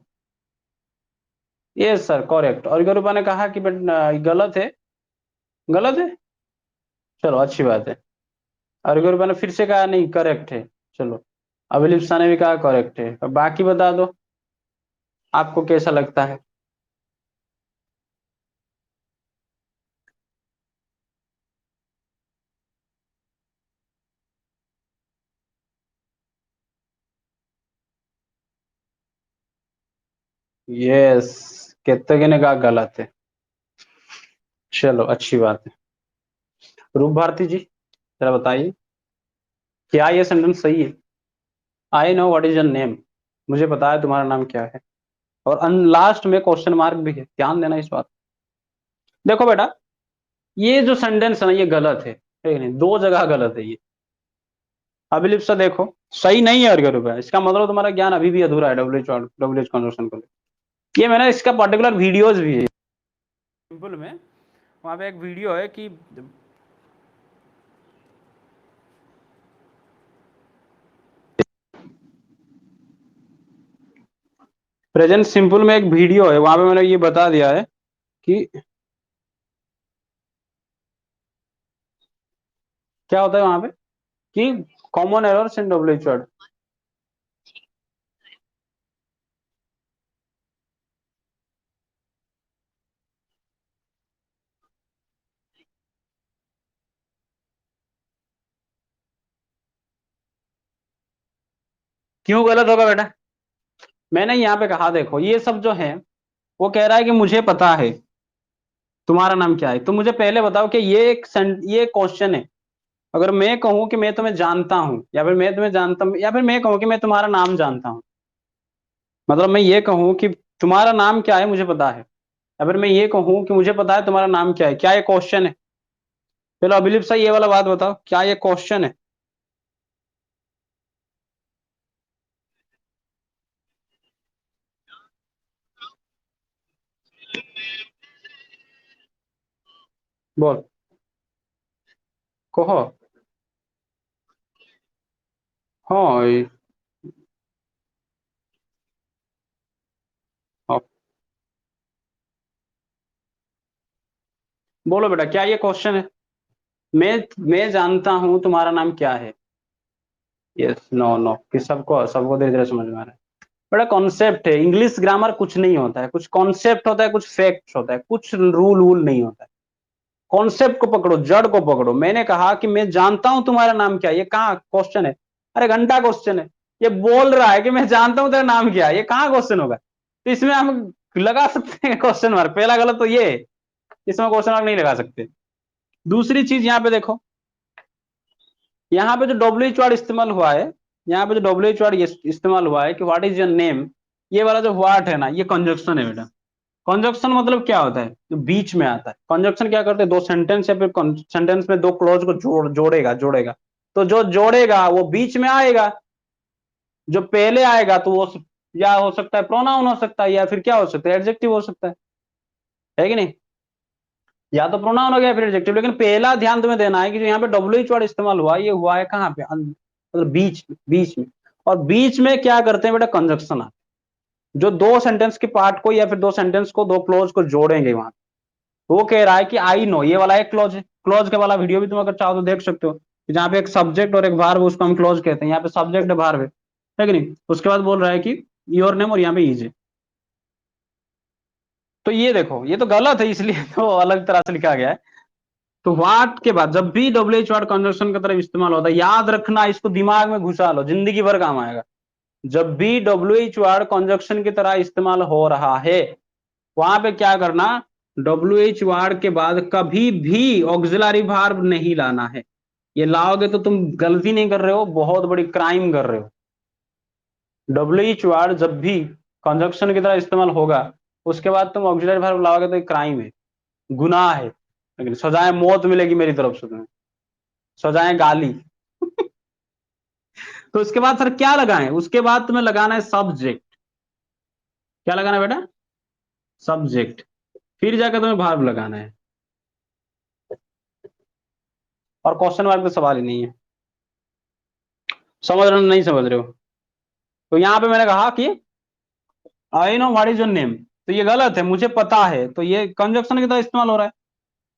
Yes sir, correct. और गरुपा ने कहा कि गलत है, गलत है, चलो अच्छी बात है। और गरुपा ने फिर से कहा नहीं करेक्ट है, चलो। अभिलिप्सा ने भी कहा करेक्ट है, अब बाकी बता दो आपको कैसा लगता है। यस, केतकी ने कहा गलत है, चलो अच्छी बात है। रूप भारती जी जरा बताइए, क्या ये सेंटेंस सही है, I know what is your name, मुझे पता है तुम्हारा नाम क्या है, और लास्ट में क्वेश्चन मार्क भी है, ध्यान देना इस बात। देखो बेटा, ये जो सेंटेंस है ना, ये गलत है, ठीक है नहीं, दो जगह गलत है ये। अभिलिप्सा देखो, सही नहीं है, अर्घ्य रूप है, इसका मतलब तुम्हारा ज्ञान अभी भी अधूरा है डब्ल्यू एच कन्वर्सन को लेकर। ये मैंने इसका पर्टिकुलर वीडियोज भी है, सिंपल में वहां पे एक वीडियो है कि प्रेजेंट सिंपल में एक वीडियो है, वहां पे मैंने ये बता दिया है कि क्या होता है वहां पे, कि common errors in WH word. क्यों गलत होगा बेटा? मैंने यहाँ पे कहा देखो ये सब जो है, वो कह रहा है कि मुझे पता है तुम्हारा नाम क्या है, तो मुझे पहले बताओ कि ये क्वेश्चन है। अगर मैं कहूं कि मैं तुम्हें जानता हूं, या फिर मैं तुम्हें जानता हूं, या फिर मैं कहूं कि मैं तुम्हारा नाम जानता हूं, मतलब मैं ये कहूं कि तुम्हारा नाम क्या है मुझे पता है, या फिर मैं ये कहूं कि मुझे पता है तुम्हारा नाम क्या है, क्या ये क्वेश्चन है? चलो अभिलीप सही, ये वाला बात बताओ, क्या ये क्वेश्चन है? बोल, कहो। हाँ हाँ, बोलो बेटा, क्या ये क्वेश्चन है? मैं जानता हूं तुम्हारा नाम क्या है। यस, नो नो, कि सबको सबको धीरे धीरे समझ में आ रहा है। बड़ा कॉन्सेप्ट है, इंग्लिश ग्रामर कुछ नहीं होता है, कुछ कॉन्सेप्ट होता है, कुछ फैक्ट्स होता है, कुछ रूल वूल नहीं होता है। कॉन्सेप्ट को पकड़ो, जड़ को पकड़ो। मैंने कहा कि मैं जानता हूं तुम्हारा नाम क्या है, ये कहाँ क्वेश्चन है? अरे घंटा क्वेश्चन है। ये बोल रहा है कि मैं जानता हूं तेरा नाम क्या है, ये कहाँ क्वेश्चन होगा? तो इसमें हम लगा सकते हैं क्वेश्चन मार्क, पहला गलत तो ये है, इसमें क्वेश्चन मार्क नहीं लगा सकते। दूसरी चीज यहाँ पे देखो, यहाँ पे जो डब्ल्यू एच वर्ड इस्तेमाल हुआ है, यहाँ पे जो डब्ल्यू एच वर्ड इस्तेमाल हुआ है कि व्हाट इज योर नेम, ये वाला जो व्हाट है ना, ये कंजक्शन है बेटा। कंजक्शन मतलब क्या होता है? जो बीच में आता है। कंजक्शन क्या करते हैं, दो सेंटेंस या फिर सेंटेंस में दो क्लॉज को जोड़ेगा जोड़ेगा। तो जो जोड़ेगा वो बीच में आएगा, जो पहले आएगा तो वो या हो सकता है प्रोनाउन हो सकता है, या फिर क्या हो सकता है, एडजेक्टिव हो सकता है कि नहीं? या तो प्रोनाउन हो गया फिर एडजेक्टिव, लेकिन पहला ध्यान तुम्हें देना है कि जो यहाँ पे डब्ल्यू एच वर्ड इस्तेमाल हुआ, ये हुआ है कहाँ पे, मतलब बीच बीच में। और बीच में क्या करते हैं बेटा, कंजक्शन आता है, जो दो सेंटेंस के पार्ट को या फिर दो सेंटेंस को, दो क्लोज को जोड़ेंगे वहां। तो वो कह रहा है कि आई नो, ये वाला एक क्लोज है। क्लोज के वाला वीडियो भी तुम अगर चाहो तो देख सकते हो, कि जहाँ पे एक सब्जेक्ट और एक वर्ब, उसको हम क्लोज कहते हैं। यहाँ पे सब्जेक्ट है, वर्ब है कि नहीं? उसके बाद बोल रहा है कि योर नेम, और यहाँ पे इज है। तो ये देखो, ये तो गलत है, इसलिए तो अलग तरह से लिखा गया है। तो वाट के बाद जब भी डब्ल्यू एच वर्ड कंजक्शन की तरफ इस्तेमाल होता है, याद रखना, इसको दिमाग में घुसा लो, जिंदगी भर काम आएगा। जब भी डब्ल्यू एच वर्ड कंजक्शन की तरह इस्तेमाल हो रहा है, वहां पे क्या करना, डब्ल्यू एच वर्ड के बाद कभी भी ऑक्सिलरी वर्ब नहीं लाना है। ये लाओगे तो तुम गलती नहीं कर रहे हो, बहुत बड़ी क्राइम कर रहे हो। डब्ल्यू एच वर्ड जब भी कंजक्शन की तरह इस्तेमाल होगा, उसके बाद तुम ऑक्सिलरी वर्ब लाओगे तो क्राइम है, गुनाह है, लेकिन सजाए मौत मिलेगी मेरी तरफ से तुम्हें, सजाए गाली। तो उसके बाद सर क्या लगाएं, उसके बाद तुम्हें लगाना है सब्जेक्ट। क्या लगाना है बेटा? सब्जेक्ट। फिर जाकर तुम्हें वर्ब लगाना है, और क्वेश्चन मार्क तो सवाल ही नहीं है। समझ रहे हो नहीं समझ रहे हो? तो यहाँ पे मैंने कहा कि I know what is your name, तो ये गलत है, मुझे पता है, तो ये कंजक्शन की तरह इस्तेमाल हो रहा है।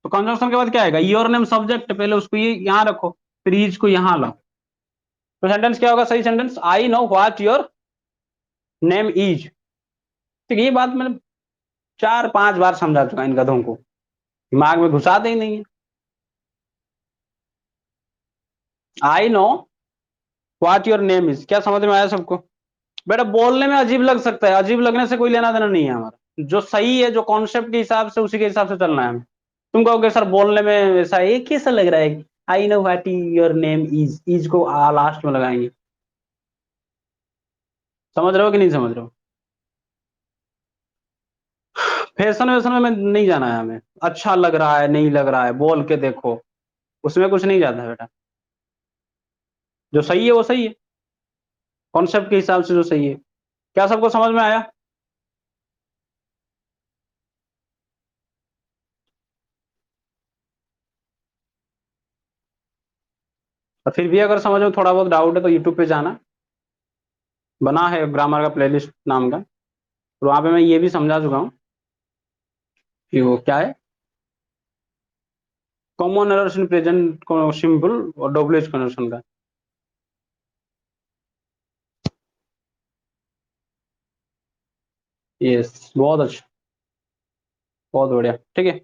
तो कंजक्शन के बाद क्या आएगा, योर नेम सब्जेक्ट, पहले उसको ये यहाँ रखो, फिर इज को यहाँ लाओ। तो सेंटेंस क्या होगा, सही sentence, I know what your name is. तो ये बात मैंने 4-5 बार समझा चुका इन गधों को, दिमाग में घुसाते ही नहीं है। I know what your name is, क्या समझ में आया सबको? बेटा बोलने में अजीब लग सकता है, अजीब लगने से कोई लेना देना नहीं है हमारा, जो सही है, जो कॉन्सेप्ट के हिसाब से, उसी के हिसाब से चलना है हमें। तुम कहोगे सर बोलने में ऐसा है, कैसा लग रहा है, I know what your name is को लास्ट में लगाएंगे। समझ रहे हो कि नहीं समझ रहे हो? फैशन वैशन में नहीं जाना है हमें, अच्छा लग रहा है नहीं लग रहा है बोल के देखो, उसमें कुछ नहीं जाता है बेटा। जो सही है वो सही है, कॉन्सेप्ट के हिसाब से जो सही है। क्या सबको समझ में आया? और फिर भी अगर समझ में थोड़ा बहुत डाउट है तो यूट्यूब पे जाना, बना है ग्रामर का प्लेलिस्ट नाम का, तो वहां पे मैं ये भी समझा चुका हूँ कि वो क्या है, common errors in present simple और डबल एज कन्वर्शन का। यस, बहुत अच्छा, बहुत बढ़िया, ठीक है।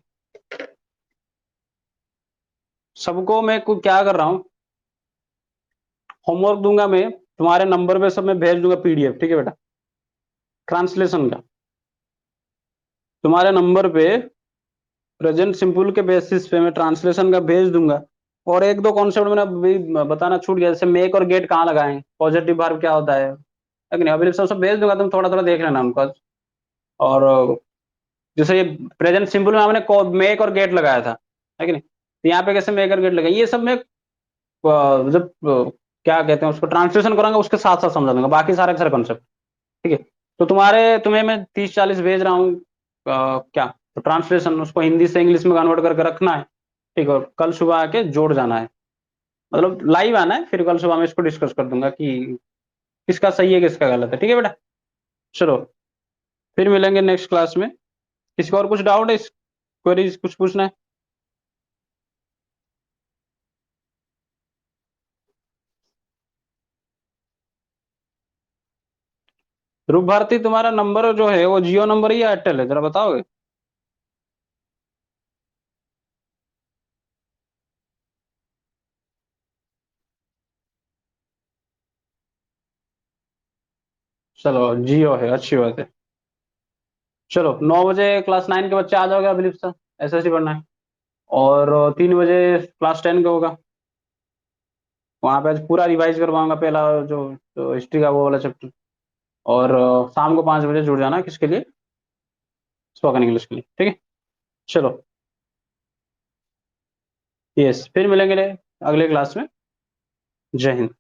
सबको मैं क्या कर रहा हूँ, होमवर्क दूंगा मैं तुम्हारे नंबर पे, सब मैं भेज दूंगा पीडीएफ, ठीक है बेटा, ट्रांसलेशन का तुम्हारे नंबर पे, प्रेजेंट सिंपल के बेसिस पे मैं ट्रांसलेशन का भेज दूंगा। और एक दो कॉन्सेप्ट मैंने अभी बताना छूट गया, जैसे मेक और गेट कहाँ लगाएं, पॉजिटिव वर्ब क्या होता है कि नहीं, अभी सब सब भेज दूंगा, तुम थोड़ा थोड़ा देख लेना उनको। और जैसे ये प्रेजेंट सिंपल में हमने मेक और गेट लगाया था, है कि नहीं, तो यहाँ पे कैसे मेक और गेट लगाए, ये सब मैं जब क्या कहते हैं उसको ट्रांसलेशन करांगा उसके साथ साथ समझा दूंगा, बाकी सारे सारे कॉन्सेप्ट, ठीक है। तो तुम्हें मैं 30-40 भेज रहा हूँ, क्या, तो ट्रांसलेशन उसको हिंदी से इंग्लिश में कन्वर्ट करके रखना है, ठीक है, और कल सुबह आके जोड़ जाना है, मतलब लाइव आना है, फिर कल सुबह मैं इसको डिस्कस कर दूंगा कि किसका सही है किसका गलत है, ठीक है बेटा। चलो, फिर मिलेंगे नेक्स्ट क्लास में। किसी को और कुछ डाउट है, इस क्वेरीज कुछ पूछना है? ध्रुव भारती, तुम्हारा नंबर जो है वो जियो नंबर ही या एयरटेल है, जरा बताओगे? चलो, जियो है, अच्छी बात है। चलो, 9 बजे क्लास 9 के बच्चे आ जाओगे अभिलीप सर, एसएससी पढ़ना है। और 3 बजे क्लास 10 का होगा, वहां पे आज पूरा रिवाइज करवाऊंगा, पहला जो हिस्ट्री का वो वाला चैप्टर। और शाम को 5 बजे जुड़ जाना, किसके लिए? स्पोकन इंग्लिश के लिए, ठीक है। चलो, यस, फिर मिलेंगे अगले क्लास में। जय हिंद।